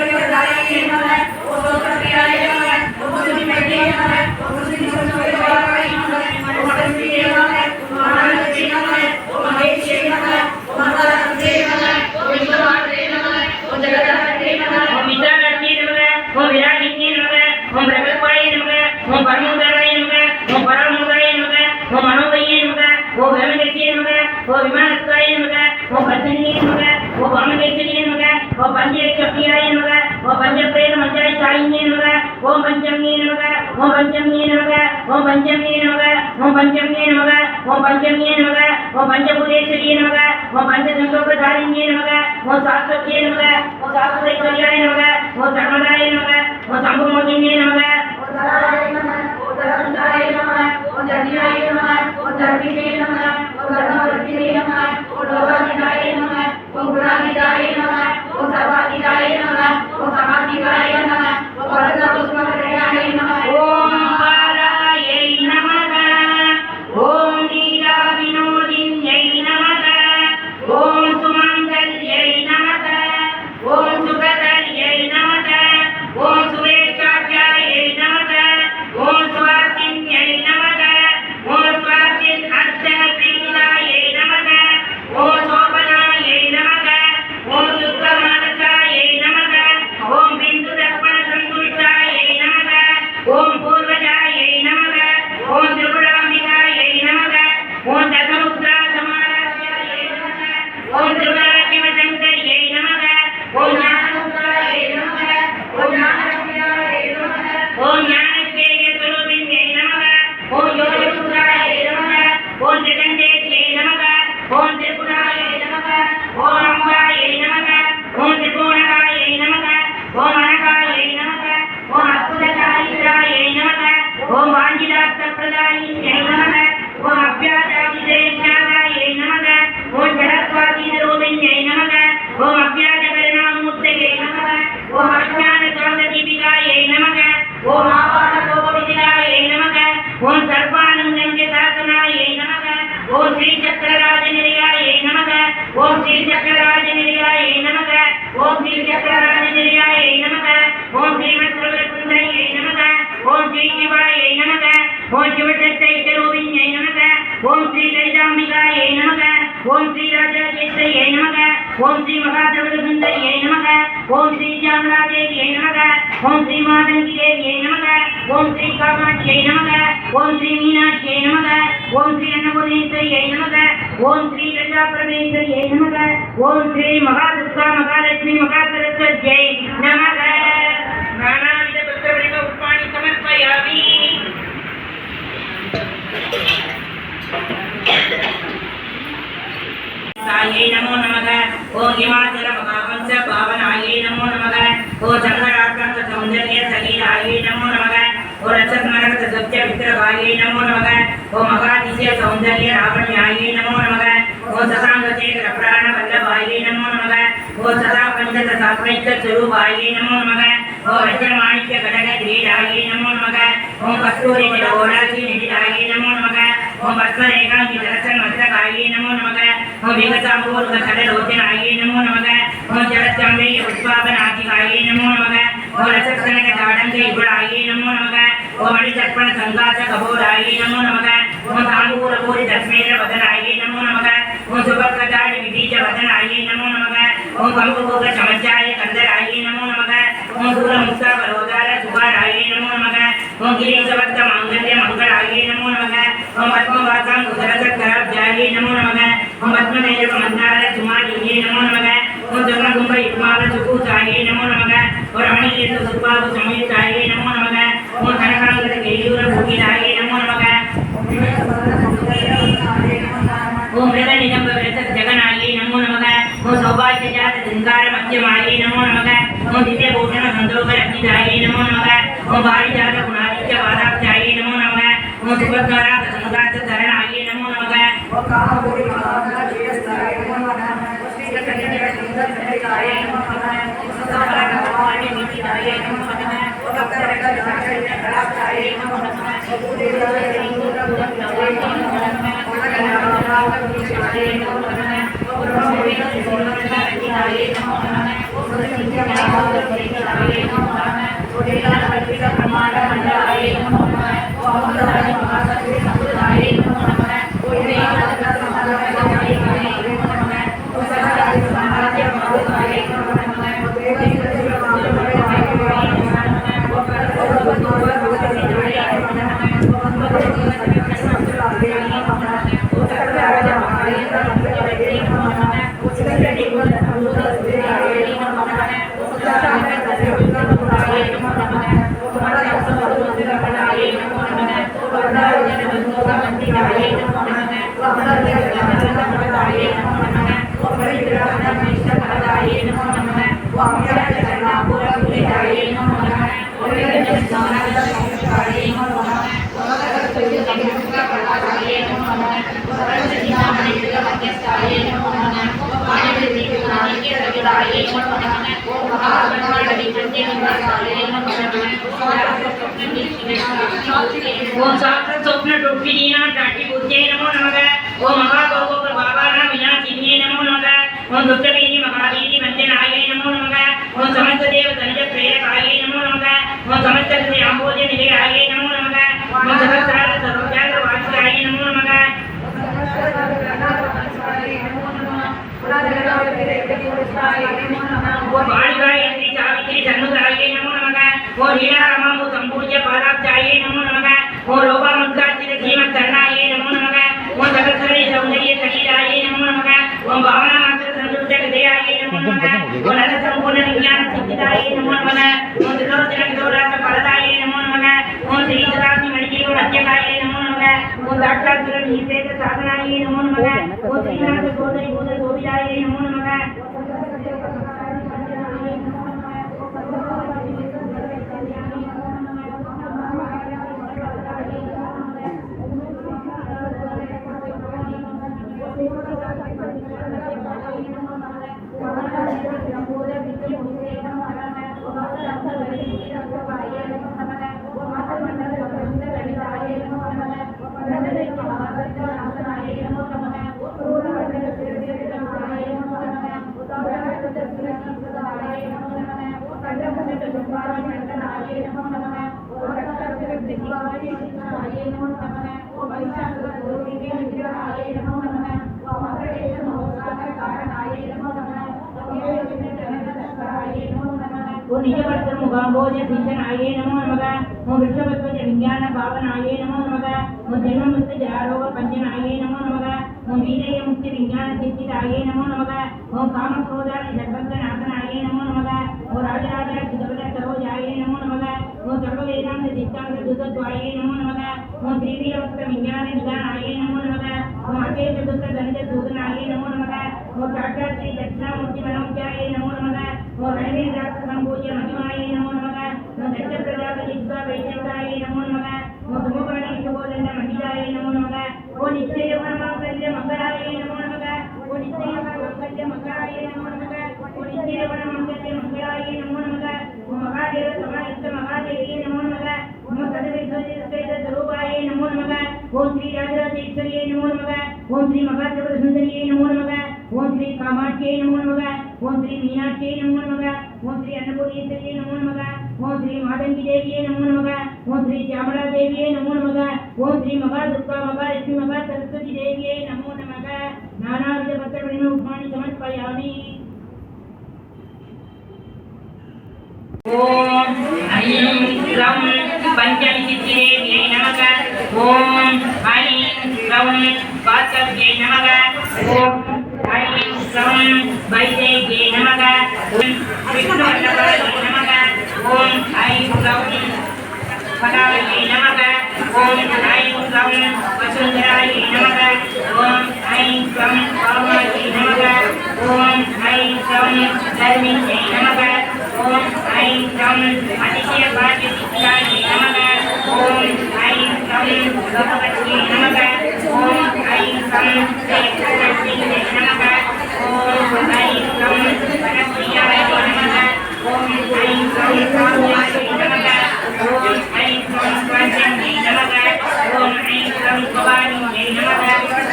நமக ஓம் சோத்ரபியாய நமக ஓம் சுனிமேயே நமக ஓம் சுனிமேயே நமக ஓம் அடந்தியே நமக ஓம் ஆனந்தே நமக ஓம் மகேஷே நமக ஓம் மகாரந்தே நமக ஓம் விஸ்வநாதே நமக ஓம் ஜெகதாதே நமக ஓம் வித்யாதே நமக ஓம் விராஜினே நமக ஓம் பிரகல்பாய நமக ஓம் பரமோதராய நமக ஓம் பரமோதாய நமக ஓம் மனோதயே நமக ஓம் பிரமதேயே நமக ஓம் விமானஸ்தாய நமக ஓம் பஞ்சனியே நமக ஓம் வாமதேசனியே நமக ஓம் பஞ்சேக்ஷப்ரியாய நமக ஓம் பஞ்சப்ரேத மஞ்சாய சாயினே நமக ஓம் பஞ்சமியே நமக ஓம் பஞ்சமியே நமக ஓம் பஞ்சமியே நமக ஓம் பஞ்சமியே நமக ஓம் பஞ்சமியே நமக ஓம் பஞ்சபூதேஸ்வரியே நமக ஓம் பஞ்சசங்கோபதாரிணியே நமக ஓம் சாஸ்வத்தியே நமக ஓம் சாஸ்வதேஸ்வரியாய நமக ஓம் சர்வதாய நமக ஓம் சம்புமோகினியே நமக ஓம் தலாய நமக ஓம் தலந்தாய நமக ஓம் தர்ணியாய நமக ஓம் தர்ணியே நமக ஓம் தர்மவர்த்தியே நமக ஓம் லோகாதிதாய நமக ஓம் குணாதிதாய நமக ஓம் சர்வாதிதாய நமக ஓம் சமாதிதாய நமக ஓம் பரதபுஷ்மரயாய நமக ஓம் பாலாயை நமக ஓம் நீலா வினோதின்யை நமக ஓம் சுமங்கல்யை நமக ஓம் சுகதல்யை நமக ஓம் சுரேஷாச்சாயை நமக ஓம் ஓம் ஆபான கோபவிதிலாய நமக ஓம் சர்வானந்தம் சாசனாய நமக ஓம் ஸ்ரீ சக்கரராஜ நிலையாய நமக ஓம் ஸ்ரீ சக்கரராஜ நிலையாய நமக ஓம் ஸ்ரீ சக்கரராஜ நிலையாய நமக ஓம் ஸ்ரீமத்ரவரசுந்தரியை நமக ஓம் ஸ்ரீ சிவாய நமக ஓம் சிவசக்திரூபிண்யை நமக ஓம் ஸ்ரீ லலிதாம்பிகாயை நமக ஓம் ஸ்ரீ ராஜராஜேஸ்வரியை நமக ஓம் ஸ்ரீ மகாதவரசுந்தரியை நமக ஓம் ஸ்ரீ சாமலாதேவியை நமக ஓம் ஸ்ரீ மாதங்கி தேவியை நமக ஓம் ஸ்ரீ காமாட்சியை நமக ஓம் ஸ்ரீ மீனாட்சியை நமக ஓம் ஸ்ரீ அன்னபூர்ணேஸ்வரியை நமக ஓம் ஸ்ரீ லலிதா பரமேஸ்வரியை நமக ஓம் ஸ்ரீ மகாதுர்கா மகாலட்சுமி மகாசரஸ்வதியை நமக நானாவித பக்தவரிக உட்பாணி சமர்ப்பயாமி साये नमो नमः ओम हिमाचल महावंश पावनाये नमो नमः ओम संघरात्मक सौंदर्य सलीलाये नमो नमः ओम रसस्मरक सत्य विग्रहाये नमो नमः ओम महादिश्य सौंदर्य रावण्याये नमो नमः ओम ससांगचेत प्राण वल्लभाये नमो नमः ओम सदा पंचत सात्विक स्वरूपाये नमो नमः ओम रजमाणिक्य घटक क्रीडाये नमो नमः ओम कस्तूरी निलगोलाची निधियाये नमो नमः ओम पद्मरेखा निदर्शन मस्तकाये नमो नमः ओम विगतापूर्व कललोचनाये नमो नमः ओम जलचंबे पुष्पावनाथिकाये नमो नमः ओम रसकनक ताडंगे गुणाये नमो नमः ओम मणिचर्पण संघात कबोधाये नमो नमः ओम तांबूर पूरी दस्मेर वदनाये नमो नमः ओम सुभद्रदाय विदीज वदनाये नमो नमः ओम कंबुभोग चमचाय कंदराये नमो नमः ओम दूरमुक्ता वरोदार सुभाराये नमो नमः ओम गिरीशवत्त मांगल्य मंगलाये नमो नमः ओम पद्मवासं कुशलचक्राब्जाये नमो नमः ओम पद्मनेत्र मंदार सुमालिये नमो नमः ओम जगन्कुंभ युग्माल सुपूजाये नमो नमः ओम रमणीय सुपाव समेताये नमो नमः ओम कनकांगद केयूर भूमिलाये नमो नमः ओम मृगनिजंब विरसत जगनाये नमो नमः ओम सौभाग्यजात झंकार मध्यमाये नमो नमः ओम दिव्यभूषण संदोग रचिताये नमो नमः ओम पारिजात गुणादित्य वादाब्जाये नमो नमः ओम सुभद्रा संगात शरणाये नमो नमः ओम कामभूरि महामना जयस्ताये नमो नमः श्री जगन्नाथाय नमो नमः सदा भगवान नित्याय नमो नमः ओम भक्तरक्षाय नमो नमः ओम देवाय नमो ओम साक्षात् स्वप्न टोपीना टाटी बुद्धे नमो नमः ओम महागौगो प्रभावाना विनाशिन्ये नमो नमः ओम दुष्टवीरि महावीरि वंदनाये नमो नमः ओम समस्त देव तनुज प्रेरकाये नमो नमः ओम समस्त आंबोज निलयाये नमो नमः ओम सहस्रार सर्वज्ञात वाचकाये नमो नमः ओम बालिकाये श्री सावित्री सन्नुताये नमो नमः ओम लीलारामो संपूज्य पादाब्जाये नमो नमः ओम लोपामुद्गाचित धीमत्तरणाये नमो नमः ओम जगत्सरणी सौंदर्य सलीलाये नमो नमः ओम भावना मात्र संयुक्त हृदयाये नमो नमः ओम नर संपूर्ण विज्ञान सिद्धिदाये नमो नमः ओम त्रिलोचन किशोरास फलदाये नमो नमः ओम श्री सदाशि मणिजीव रक्षकाये नमो नमः ओम साक्षात् निषेध साधनाये नमो नमः ओम श्रीनाथ गोदरी भूत शोभिताये नमो नमः ओम निजवर्तन मुगाम्बोज सिंचनाये नमो नमः। ओम वृषभध्वज विज्ञान भावनाये नमो नमः। ओम जन्म मुक्त जरारोग पंचनाये नमो नमः। ओम वीर्य मुक्त विज्ञान सिद्धिदाये नमो नमः। ओम काम क्रोधान सर्वत्र नाशनाये नमो नमः। ओम राजराज जगत सरोजाये नमो नमः। ओम सर्व वेदांत सिद्धांत दुतत्वाये नमो नमः। ओम त्रिवीर वस्त्र विज्ञान निदानाये नमो नमः। ओम अकेत दुत गणित सूदनाये नमो नमः। ओम साक्षात् श्री दक्षिणामूर्ति मनोज्ञाये नमो नमः। ओम नैवेद्य संपूज्य महिमाये नमो नमः। ओम दत्त प्रजाप जित्वा वैष्णवाये नमो नमः। ओम सुमोगणे शुभोदंड महिलाये नमो नमः। ओम निश्चय वनमांगल्य मंगलाये नमो नमः। ओम निश्चय वनमांगल्य मंगलाये नमो नमः। ओम निश्चय वनमांगल्य मंगलाये नमो नमः। ओम महादेव समायुक्त महादेवी नमो नमः। ओम तदविद्वैत स्वरूपाये नमो नमः। ओम श्री राजराजेश्वर्ये नमो नमः। ओम श्री महात्रिपुर सुंदरिये नमो नमः। ओम श्री कामाख्ये नमो नमः। ओम श्री मीनाक्षी नमो नमः। ओम श्री अन्नपूर्णेश्वरी नमो नमः। ओम श्री मादंगी देवी नमो नमः। ओम श्री श्यामला देवी नमो नमः। ओम श्री महा दुर्गा महा लक्ष्मी महा सरस्वती देवी नमो नमः। नानाविध पत्रपरिणोपानि समर्पयामि। ओम ऐं ह्रौं पंचविचित्तिदेव्यै नमः। ओम ऐं ह्रौं वासव्यै नमः। ओम ऐं ह्रौं वैदेह्यै नमः। ओम विष्णुवल्लभायै नमः। ओम ऐं ह्रौं फलायै नमः। ओम ऐं ह्रौं वसुन्धरायै नमः। ओम ऐं ह्रौं वामायै नमः। ओम ऐं ह्रौं धर्मिण्यै नमः। ओम ऐं ह्रौं अतिशयभाग्यसिद्धायै नमः। ओम ऐं ह्रौं भगवत्यै नमः। ओम ऐं ह्रौं जयप्रदस्यै नमः। ओम ऐं ह्रौं वरप्रियायै नमः। ओम ऐं ह्रौं काम्यायै नमः। ओम ऐं ह्रौं स्वाध्यायै नमः। ओम ऐं ह्रौं भवानीयै नमः।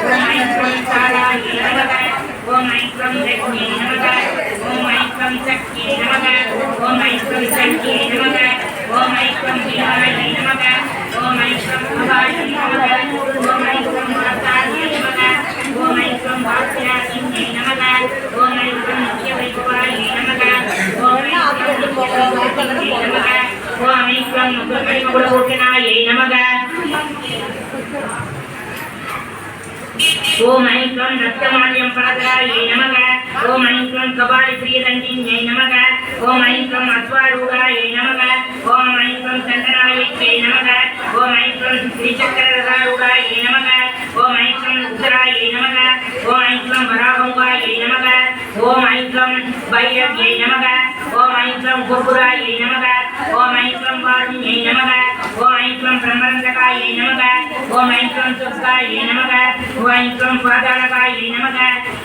ओम ऐं ह्रौं सारायै नमः। ओम ऐं ह्रौं रज्ञै नमः। ओम ऐं ह्रौं शक्त्यै नमः। ओम ऐं ह्रौं शक्त्यै नमः। ओम ऐं ह्रौं विहायै नमः। ओम ऐं ह्रौं भवायै नमः। ओम ऐं ह्रौं वासायै नमः। ओम ऐं ह्रौं भाग्यराशिन्यै नमः। ओम ऐं ह्रौं नित्यवैभवायै नमः। ओम ऐं ह्रौं नित्यवैभवायै नमः। ओम ऐं ह्रौं मुखपरिमकुलभूषणायै नमः। ओम ऐं ह्रौं रक्तमाल्यं पादरायै नमः। ओम ऐं ह्रौं कपालप्रियदण्डिन्यै नमः। ओम ऐं ह्रौं अश्वारूढायै नमः। ओम ऐं ह्रौं चन्दनायै नमः। ओम ऐं ह्रौं श्रीचक्ररथारूढायै नमः। ओम ऐं ह्रौं उत्तरायै नमः। ओम ऐं ह्रौं वराहंगायै नमः। ओम ऐं ह्रौं वैरव्यै नमः। ओम ऐं ह्रौं गुरुरायै नमः। ओम ऐं ह्रौं वारुण्यै नमः। ओम ऐं ह्रौं ब्रह्मरन्धकायै नमः। ओम ऐं ह्रौं सुस्कायै नमः। ओम ऐं ह्रौं पादालकायै नमः।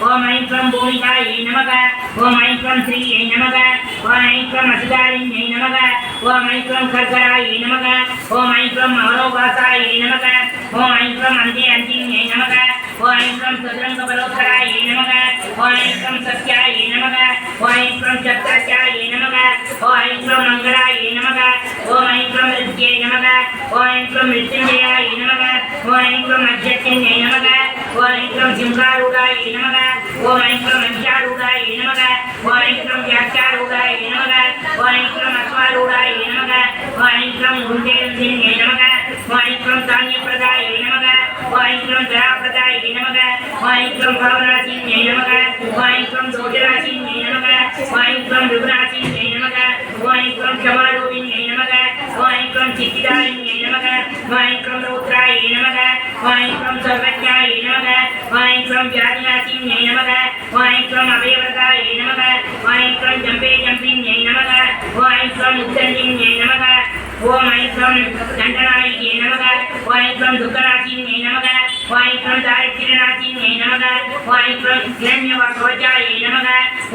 ओम ऐं ह्रौं भूमिकायै नमः। ओम ऐं ह्रौं श्रीयै नमः। ओम ऐं ह्रौं असिदारिण्यै नमः। ओम ऐं ह्रौं खर्गरायै नमः। ओम ऐं ह्रौं अवरोगासायै नमः। ओम ऐं ह्रौं अन्ते अन्तिन्यै नमः। ओम ऐं ह्रौं सदरङ्गबलोत्तरायै नमः। ओम ऐं ह्रौं सत्यायै नमः। ओम ऐं ह्रौं चत्राचार्यै नमः। ओम ऐं ह्रौं मङ्गलायै नमः। ओम ऐं ह्रौं मृत्यै नमः। ओम ऐं ह्रौं मृत्युञ्जयाय नमः। ओम ऐं ह्रौं अध्यक्षिण्यै नमः। ओम ऐं ह्रौं सिंहारूढायै नमः। ओम ऐं ह्रौं महिषारूढायै नमः। ओम ऐं ह्रौं व्याख्यारूढायै नमः। ओम ऐं ह्रौं अश्वारूढायै नमः। ओम ऐं ह्रौं गुण्डेरन्धिन्यै नमः। ओम ऐं ह्रौं धान्यप्रदायै नमः। ओम ऐं ह्रौं धराप्रदायै नमः। ओम ऐं ह्रौं भावनाशिन्यै नमः। ओम ऐं ह्रौं दोषनाशिन्यै नमः। ओम ऐं ह्रौं विघ्नाशिन्यै नमः। ओम ऐं ह्रौं क्षमारूपिण्यै नमः। ओम ऐं ह्रौं चित्तिदारिण्यै नमः। ओम ऐं ह्रौं रौद्रायै नमः। ओम ऐं ह्रौं सर्वज्ञायै नमः। ओम ऐं ह्रौं व्याधिनाशिन्यै नमः। ओम ऐं ह्रौं अभयव्रतायै नमः। ओम ऐं ह्रौं जम्बेजम्पिन्यै नमः। ओम ऐं ह्रौं उद्दण्डिन्यै नमः। ओम ऐं ह्रौं दण्डनायिन्यै नमः। ओम ऐं ह्रौं दुःखनाशिन्यै नमः। ओम ऐं ह्रौं दारिद्र्यनाशिन्यै नमः। ओम ऐं ह्रौं हिरण्यकवचायै नमः।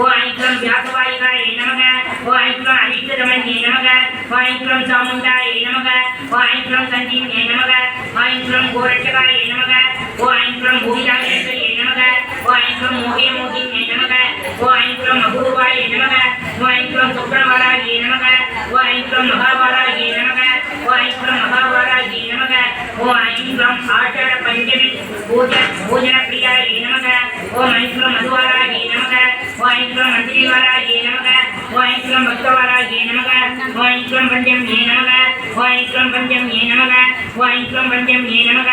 ओम ऐं ह्रौं व्यासवायुकायै नमः। ओम ऐं ह्रौं अरिष्टदमन्यै नमः। ओम ऐं ह्रौं चामुण्डायै नमः। ओम ऐं ह्रौं सञ्जीव्यै नमः। ओम ऐं ह्रौं गोरक्षकायै नमः। ओम ऐं ह्रौं भूमिरामेश्वर्यै नमः। ओम ऐं ह्रौं मोहयमोहिन्यै नमः। ओम ऐं ह्रौं अपूर्वायै नमः। ஓம் க்ளோம் சுப்ரவாராகியே நமக ஓம் க்ளோம் மகாவாராகியே நமக ஓம் க்ளோம் மகாவாராகியே நமக ஓம் க்ளோம் ஆஷாட பஞ்சமி பூஜன பிரியாயே நமக ஓம் க்ளோம் மதுவாராகியே நமக ஓம் க்ளோம் மந்திரிவாராகியே நமக ஓம் க்ளோம் பக்தவாராகியே நமக ஓம் க்ளோம் பஞ்சம்யே நமக ஓம் க்ளோம் பஞ்சம்யே நமக ஓம் க்ளோம் பஞ்சம்யே நமக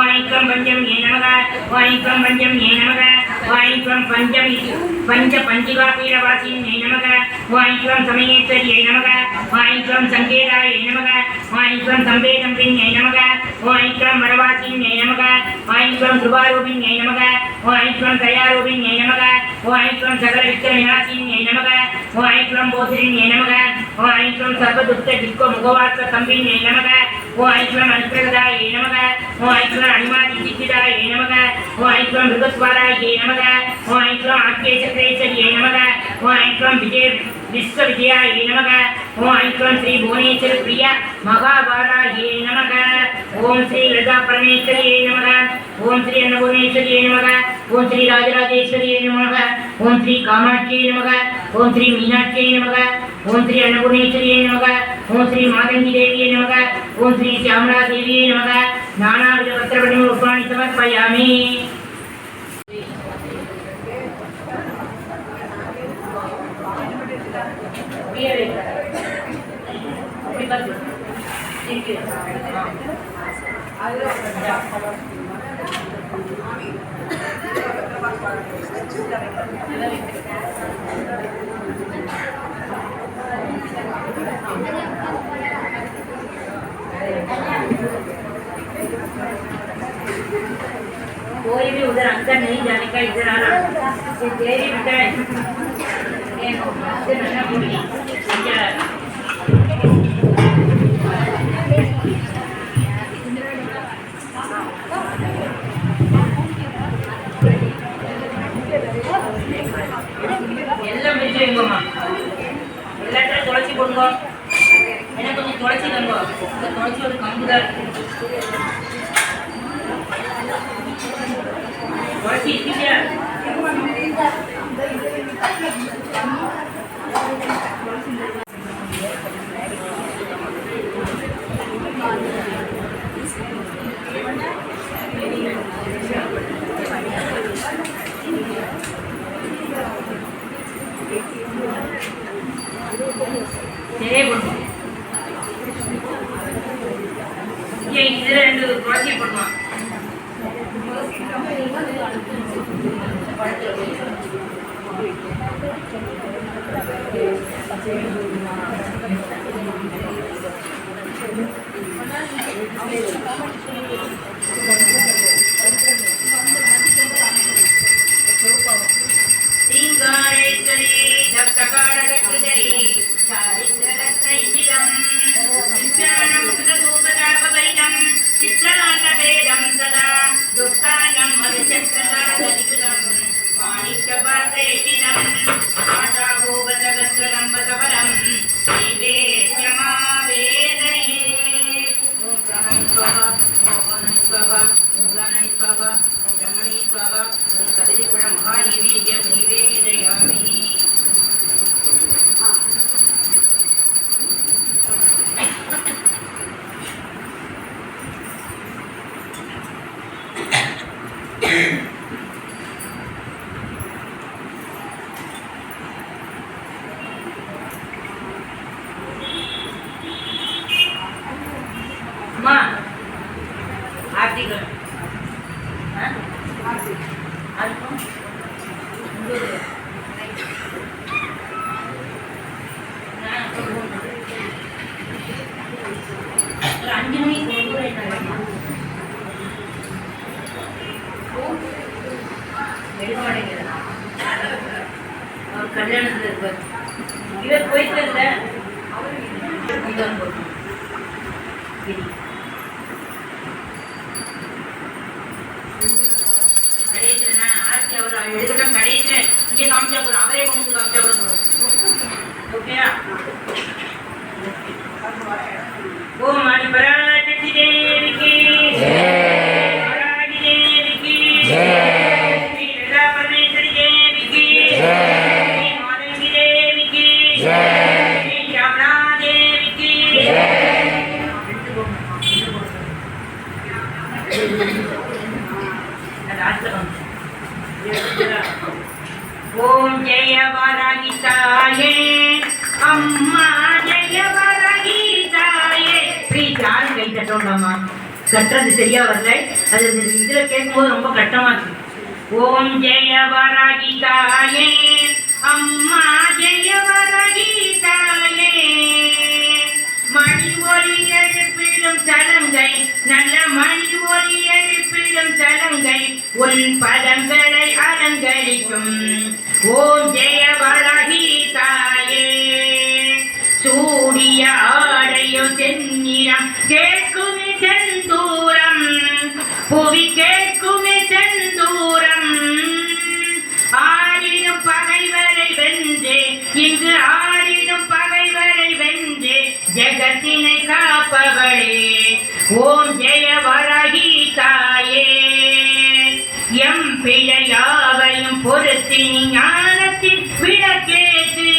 ஓம் க்ளோம் பஞ்சம்யே நமக ஓம் க்ளோம் பஞ்சம்யே நமக ஓம் க்ளோம் பஞ்ச பீடவாசின்யே நமக ஓம் க்ளோம் சமயேஸ்வரியே நமக ஓம் க்ளோம் சங்கேதாயே நமக ஓம் க்ளோம் சம்பேதம்பின்யே நமக ஓம் க்ளோம் வரவாசின்யே நமக ஓம் க்ளோம் கிருபாரூபின்யே நமக ஓம் க்ளோம் தயாரூபின்யே நமக ஓம் க்ளோம் சகல விக்ர விநாசின்யே நமக ஓம் க்ளோம் போதிரின்யே நமக ஓம் க்ளோம் சர்வதுக்த திக்கோ முகவாச தம்பின்யே நமக ஓம் க்ளோம் அனுப்பிரகதாயே நமக ஓம் க்ளோம் அனிமாதி சித்திதாயே நமக ஓம் க்ளோம் மிருகஸ்வராயே நமக ஓம் க்ளோம் ஆத்மேசக்ரேஸ்வரியே நமக ஓம் க்ளோம் விஸ்வவிஜயாயே நமக ஓம் க்ளோம் ஸ்ரீ புவனேஸ்வர பிரியா மகாபாலாயே நமக ஓம் ஸ்ரீ லதா பரமேஸ்வரியே நமக ஓம் ஸ்ரீ அன்னபுவனேஸ்வரியே நமக ஓம் ஸ்ரீ ராஜராஜேஸ்வரியே நமக ஓம் ஸ்ரீ காமாட்சியே நமக ஓம் ஸ்ரீ மீனாட்சியே நமக ஓம் ஸ்ரீ அன்னபுவனேஸ்வரியே நமக ஓம் ஸ்ரீ மாதங்கி தேவியே நமக ஓம் ஸ்ரீ சியாமலா தேவியே நமக நானாவித வஸ்திரபடிம உபாணி சமர்ப்பயாமி. कोई भी उधर अंदर नहीं जाने का इधर आना तेरी बेटा எல்லாம் பிடிச்சிருங்கம்மா எல்லாத்தையும் துளைச்சி போடுங்க எனக்கு கொஞ்சம் துளைச்சி தங்க துளைச்சி ஒரு கம்பு தான் துளைச்சி இருக்கியா இதுல ரெண்டு துளசி போடுமா கல்யாணத்துல இருப்பார் இவர் போயிட்டு கடைசியில் ஆர்த்தி அவர் எடுக்கட்டும் கடைசியில் இங்கே காமிச்சா போதும் அவரே கொண்டு காமிச்சா கூட போதும் ஓகேயா ஓம் ஆதி பராசக்தி தேவிக்கு பராதி தேவிக்கு ஸ்ரீ லதா பரமேஸ்வரி தேவிக்கு ஸ்ரீ மாதங்கி தேவிக்கு ஓம் ஜெய வராகி தாயே அம்மா ஜெய வராகி தாயே. ப்ளீஸ் யாரும் கை தட்டோம்டாமா, கட்டுறது சரியா வரல. அது இதுல கேட்கும்போது ரொம்ப கஷ்டமா இருக்கு. ஓம் ஜெய வராகி தாயே அம்மா ஜெய வராகி தாயே. மணி ஒலி எழுப்பிடும் சலங்கை, நல்ல மணி ஒலி எழுப்பிடும் சலங்கை, உன் பதங்களை அலங்கரிக்கும். ஓம் ஜெய வராகி தாயே. சூடிய ஆடையோ செந்நிறம், கேட்குமே செந்தூரம், புவி கேட்குமே செந்தூரம். ஆடிடும் பகைவரை வென்றே, இங்கு ஆடிடும் பகைவரை வென்றே, ஜெகத்தினை காப்பவளே. ஓம் ஜெய வராகி தாயே. எம் பிழையாவையும் பொறுத்தி ஞானத்தின் விளக்கேற்று,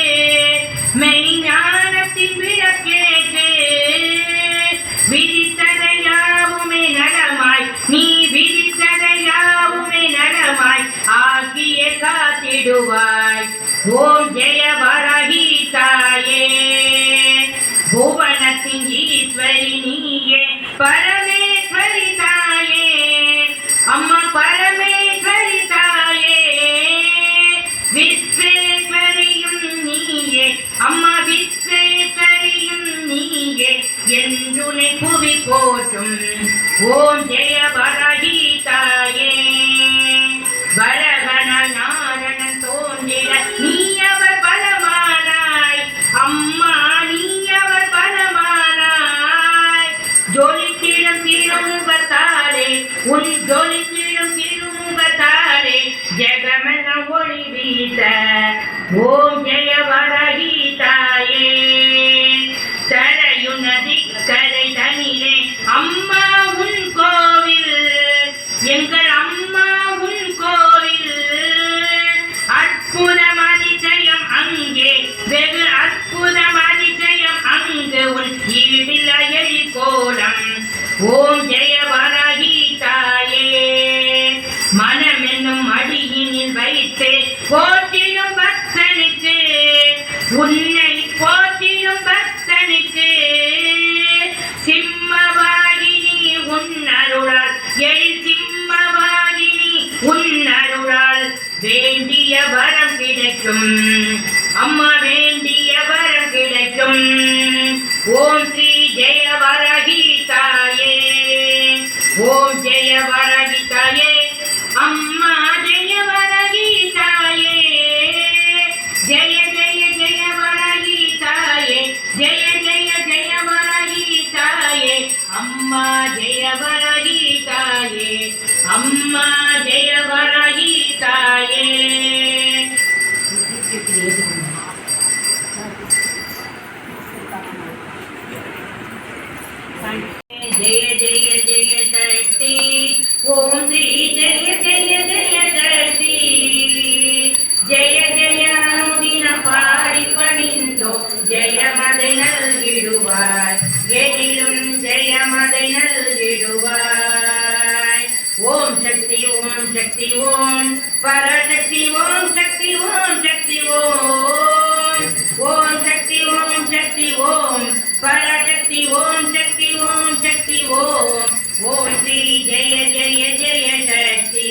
மெய்ஞானத்தின் விளக்கேற்று. விதித்ததையாவுமே நலமாய், நீ விதித்ததையாவுமே நலமாய் ஆகிய காத்திடுவாய். ஓம் ஜெய வராகி தாயே. புவனத்தின் ஈஸ்வரி நீயே, பரமேஸ்வரி தாயே. அம்மா பரமேஸ்வரி தாயே. விஸ்வேஸ்வரியும் நீயே, அம்மா விஸ்வேஸ்வரியும் நீயே, என்றுனை புவி போற்றும். ஓம் ஜெய வராகி தாயே. பரகனால் நாரணன் தோன்றிட நீ அவர் பலமானாய், அம்மா நீ அவர் பலமானாய். ஜொலித்திடும் திருமுகத்தாலே, உன் ஜொலித்திடும் திருமுகத்தாலே ஜெகமெல்லாம் ஒளி வீச. ஓம் ஜெய வராகி தாயே. சரையு நதி கரை தனிலே அம்மா உன் கோவில், எங்கள் அம்மா உன் கோவில். அற்புதம் அதிசயம் அங்கே, வெகு அற்புதம் அதிசயம் அங்கு, உன் ஈடில் அயலி கோலம். ஓம் ஜெய வராகி தாயே. மனம் என்னும் அடியினில் வைத்து போற்றிடும் பக்தனுக்கு, உன்னை போற்றிடும் பக்தனுக்கு, சிம்மவாகினி உன் அருளால், எழில் சிம்மவாகினி உன் அருளால் வேண்டிய வரம் கிடைக்கும். அம்மா வேண்டிய வரம் கிடைக்கும். ஓம் ஸ்ரீ ஜெய வராகி தாயே. ஓம் ஜெய வராகி தாயே. அம்மா ஜெய வராகி தாயே. ஜெய ஜெய ஜெய வராகி தாயே. ஜெய ஜெய ஜெய வராகி தாயே. அம்மா ஜெய வராகி தாயே. அம்மா ஜெய வராகி தாயே. ஜெய ஜெய ஜெய சக்தி. ஓம் ஸ்ரீ ஜெய ஜெய ஜெய சக்தி. ஜெய ஜெய அனுதின பாடி பணிந்தோ ஜெயமதை நல்கிடுவாய், எதிலும் ஜெயமதை நல்கிடுவாய். ஓம் சக்தி ஓம் சக்தி ஓம் பரசக்தி ஓம் சக்தி ஓம் சக்தி ஓம். ஓம் சக்தி ஓம் சக்தி ஓம் பரசக்தி ஓம் சக்தி ஓம் சக்தி ஓம். ஓம் ஸ்ரீ ஜெய ஜெய ஜெய சக்தி.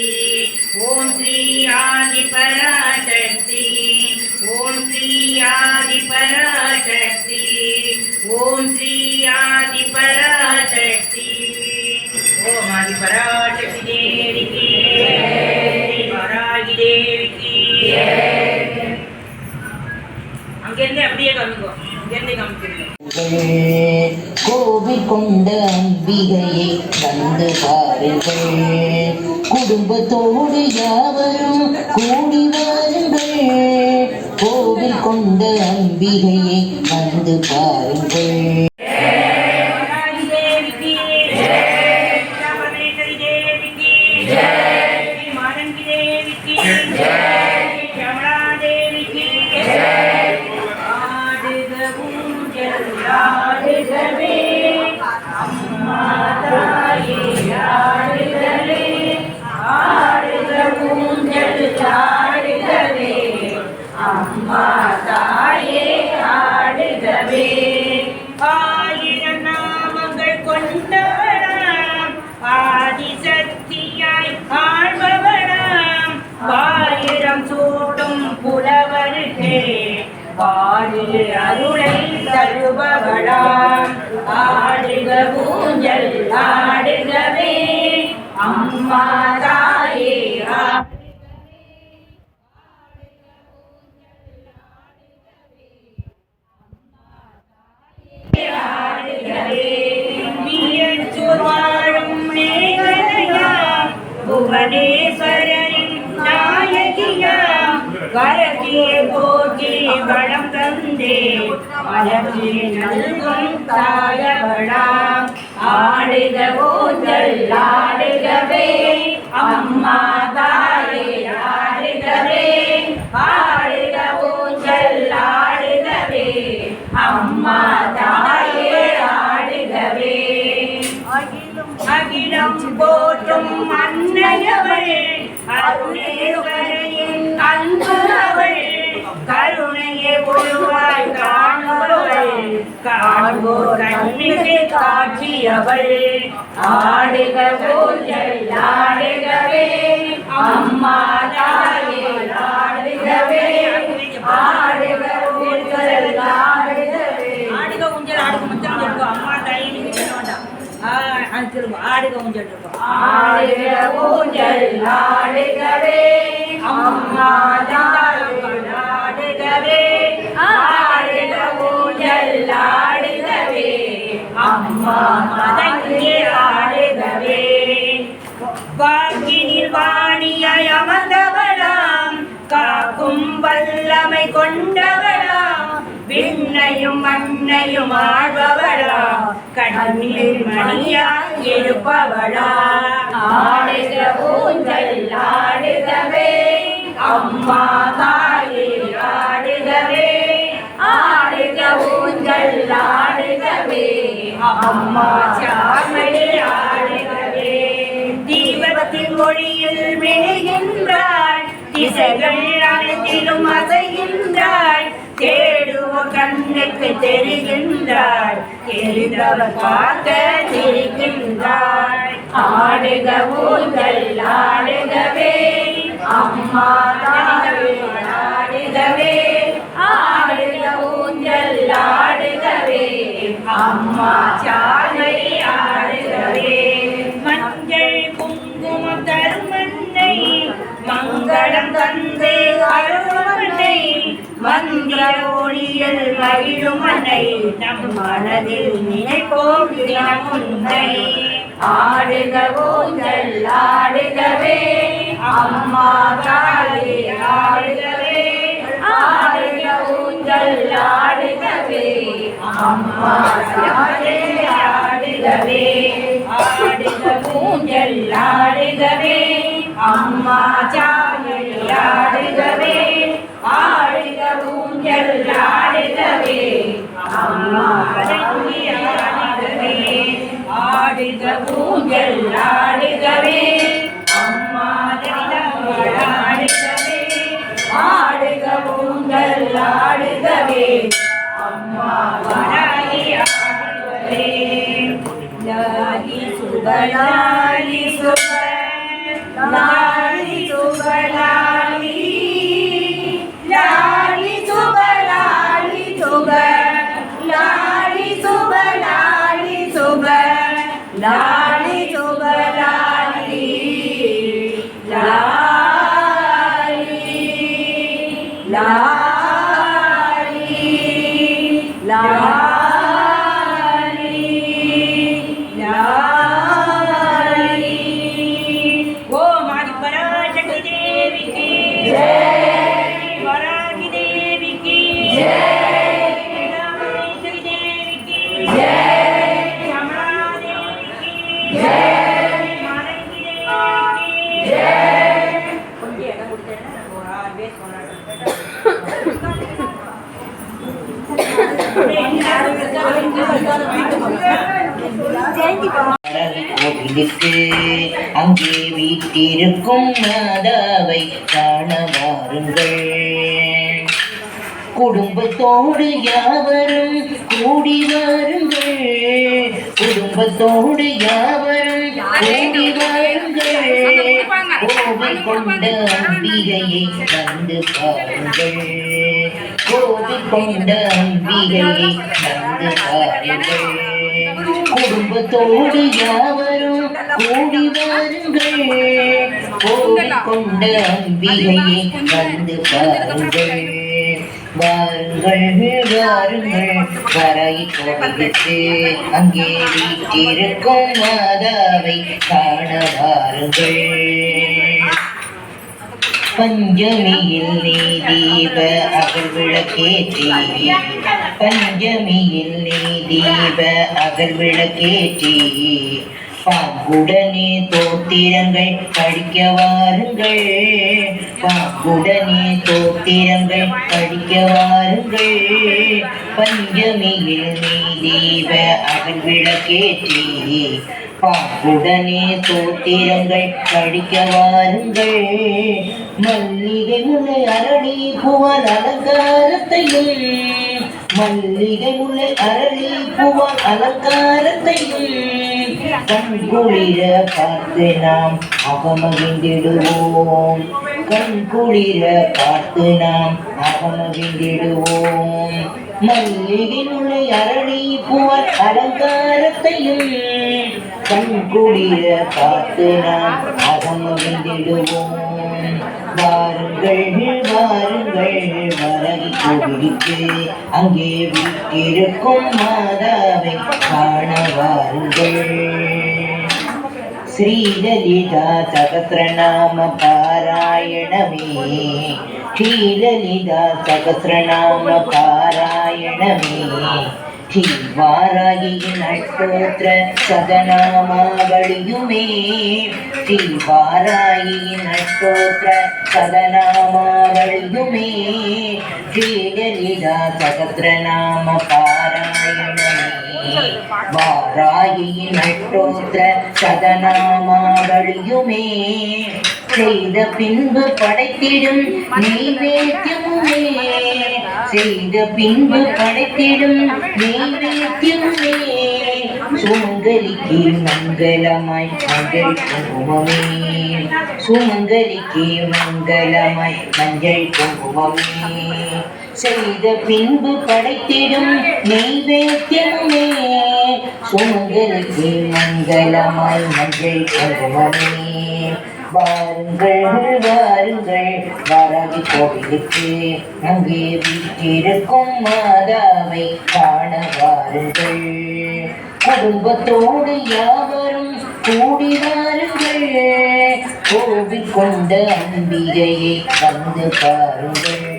ஓம் ஸ்ரீ ஆதி பராசக்தி. ஓம் ஸ்ரீ ஆதி பராசக்தி. ஓம் ஸ்ரீ ஆதி பராசக்தி. ஓம் ஆதி பராசக்தி தேவிக்கு, ஸ்ரீ வராகி தேவிக்கு. அங்கிருந்து அப்படியே காமிக்கோ, அங்கிருந்து காமிச்சிருக்கோம். கோவில் கொண்ட அம்பிகையை வந்து பாருங்கள், குடும்பத்தோடு யாவரும் கூடி வாருங்கள். கோவில் கொண்ட அம்பிகையை வந்து பாருங்கள். அம்மா தாயே அருளை தருபவளாம் ஆடுக ஊஞ்சல் ஆடுகவே அம்மா தாயே வாழும் மேகலையாம் புவனேஸ்வரரின் நாயகியாம் வரகிய போகி வளம் தந்தே வளர்ச்சி நல்கும் தாயவளாம் ஆடுக ஊஞ்சல் ஆடுகவே அம்மா தாயே ஆடுகவே ஆடுக ஊஞ்சல் ஆடுகவே அம்மா தாயே ஆடுகவே அகிலம் போற்றும் அன்னையவள் அருணேஸ்வரியின் அன்பு அவள் கருணையை ஒருவாய் காணுபவள் காண்போர் கண்ணுக்கு காட்சியவள் ஆடுக ஊஞ்சல் ஆடுகவே அம்மா தாயே ஆடுகவே ஆடுக ஊஞ்சல் ஆடுகவே ஆடுக ஊஞ்சல் ஆடுக மட்டும் இருக்கும் அம்மா தாயே நீங்க சொல்ல வேண்டாம் ஆடுக ஊஞ்சல் இருக்கும் ஆடுக ஊஞ்சல் ஆடுகவே அம்மா தாயே ஆடுகவே ஆடுக ஊஞ்சல் ஆடுகவே அம்மா தாயே ஆடுகவே வாக்கினில் வாணியாய் அமர்ந்தவளாம் காக்கும் வல்லமை கொண்டவளாம் விண்ணையும் மண்ணையும் ஆழ்பவளாம் கண்ணில் மணியாய் எழுப்பவளா ஆடுக ஊஞ்சல் ஆடுகவே அம்மா தாயே ஆடுகவே ஆடுக ஊஞ்சல் ஆடுகவே அம்மா சாமி ஆடுகவே தீபத்தின் மொழியில் விழுகின்றாள் திசைகள் அனைத்திலும் அசைகின்றாள் தேடுவோர் கண்ணுக்கு தெரிகின்றாள் தெரிந்தவர் பார்க்க சிரிக்கின்றாள் ஆடுக ஊஞ்சல் ஆடுகவே அம்மா தாயே ஆடுகவே ஆடுக ஊஞ்சல் ஆடுகவே அம்மா சாலை ஆடுகவே மஞ்சள் குங்குமம் தருமன்னை மங்களம் தந்தே அருள்மன்னை மந்திர ஒளியில் மகிழும் அன்னை நம் மனதில் நினைப்போம் தினம் உன்னை ஆடுக ஊஞ்சல் ஆடுகவே அம்மா தாயே ஆடுகவே ஆடுக ஊஞ்சல் ஆடுகவே அம்மா தாயே ஆடுகவே ஆடுக ஊஞ்சல் ஆடுகவே அம்மா தாயே ஆடுகவே ஆடுக ஊஞ்சல் ஆடுகவே அம்மா தாயே ஆடுகவே ஆடுக ஊஞ்சல் ஆடுகவே அம்மா தாயே ஆடுகவே ஆடுக ஊஞ்சல் ஆடுகவே அம்மா தாயே ஆடுகவே லாலி சுபலாலி சுப லாலி சுபலாலி லாலி சுபலாலி சுப லாலி சுபலாலி சுப லாலி சுபலாலி லாலி லாலி லாலி லாலி ஓ மாதி பராசக்தி தேவிக்கு ஜெய் வராகி தேவிக்கு ஜெய் ராமேஸ்வரி தேவிக்கு ஜெய் கமலா தேவிக்கு ஜெய் மரங்கி தேவிக்கு ஜெய் கொஞ்சம் இடம் கொடுத்தேன்னா ஒரு 6 பேர் கோவிலுக்கு அங்கே வீட்டிருக்கும் மாதாவை காண வாருங்கள் குடும்பத்தோடு யாவரும் கூடி வாருங்கள், குடும்பத்தோடு யாவரும் கூடி வாருங்கள். கோவில் கொண்ட அம்பிகையை வந்து பாருங்கள், கோவில் கொண்ட அம்பிகையை வந்து பாருங்கள். குடும்பத்தோடு யாவரும் கூடி வாருங்கள், கோவில் கொண்ட அம்பிகையை வந்து பாருங்கள். வாருங்கள் வாருங்கள் வரை கோவிலுக்கு, அங்கே வீட்டிருக்கும் மாதாவை காண வாருங்கள். பஞ்சமியில் நீ தீப அகல் விளக்கேற்றி, பஞ்சமியில் நீ தீப அகல் விளக்கேற்றி, பாங்குடனே தோத்திரங்கள் படிக்க வாருங்கள், பாங்குடனே தோத்திரங்கள் படிக்க வாருங்கள். பஞ்சமியில் நீ தீப அகல் விளக்கேற்றி, பாங்குடனே தோத்திரங்கள் படிக்க வாருங்கள். மல்லிகை முல்லை அரளி பூவால் அலங்காரத்தையும், மல்லிகை முல்லை அரளி பூவால் அலங்காரத்தையும் கண்குளிர பார்த்து நாம் அகமகிழ்ந்திடுவோம், கண்குளிர பார்த்து நாம் அகமகிழ்ந்திடுவோம். மல்லிகை முல்லை அரளி பூவால் அலங்காரத்தையும் கண்குளிர பார்த்து நாம் அகமகிழ்ந்திடுவோம். வாருங்கள் வாருங்கள் வரகி கோவிலுக்கு, அங்கே வீட்டிருக்கும் மாதாவை காண வாருங்கள். ஸ்ரீலலிதா சகஸ்ரநாம பாராயணமே, ஸ்ரீலலிதா சகஸ்ரநாம பாராயணமே, ஸ்ரீவாராகியின் அஷ்டோத்திர சதநாமாவளியுமே, ஸ்ரீவாராகியின் அஷ்டோத்திர சதநாமாவளியுமே, ஸ்ரீலலிதா சகஸ்ரநாம பாராயணமே, வாராகியின் அஷ்டோத்திர சதநாமாவளியுமே, செய்த பின்பு படைத்திடும் நெய்வேத்தியமுமே, செய்த பின்பு படைத்திடும் நெய்வேத்தியமுமே, சுமங்கலிக்கு மங்களமாய் மஞ்சள் குங்குமமே, சுமங்கலிக்கு மங்களமாய் மஞ்சள் குங்குமமே, செய்த பின்பு படைத்திடும் நெய்வேத்தியமுமே, சுமங்கலிக்கு மங்களமாய் மஞ்சள் குங்குமமே. வாருங்கள் வாருங்கள் வரகி கோவிலுக்கு, அங்கே வீட்டிருக்கும் மாதாவை காண வாருங்கள். குடும்பத்தோடு யாவரும் கூடி வாருங்கள், கோவில் கொண்ட அம்பிகையை வந்து பாருங்கள்.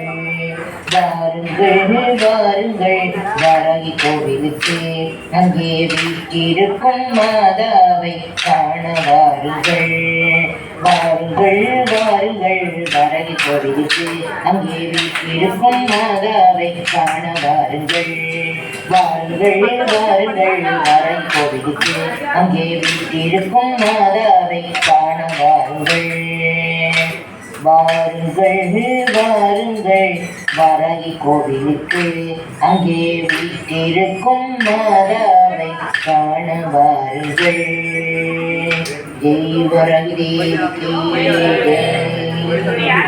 வாருங்கள் வாருங்கள் வரகி கோவிலுக்கு, அங்கே வீட்டிருக்கும் மாதாவை காண வாருங்கள். வாருங்கள் வாருங்கள் வரகி கோவிலுக்கு, அங்கே வீட்டிருக்கும் மாதாவை காண வாருங்கள். வாருங்கள் வாருங்கள் வரகி கோவிலுக்கு, அங்கே வீட்டிருக்கும் மாதாவை காண வாருங்கள். வாருங்கள் வாருங்கள் வரகி கோவிலுக்கு, அங்கே வீட்டிருக்கும் மாதாவை காண வாருங்கள். ஜெய் வரகி தேவிக்கு ஜெய்.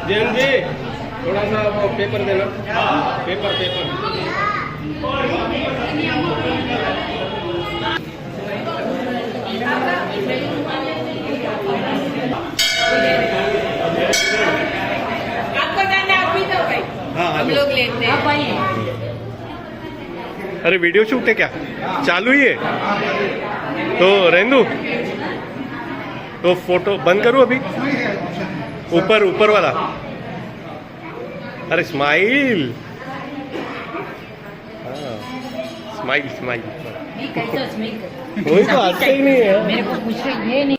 जैन जी थोड़ा सा वो पेपर देना, पेपर पेपर। हम लोग लेते हैं। अरे वीडियो शूट है क्या चालू ही है तो रहने दो तो फोटो बंद करूं अभी ऊपर ऊपर वाला अरे स्माइल स्माइल स्माइल कैसा स्मेल वही तो आता ही नहीं है मेरे को कुछ ये नहीं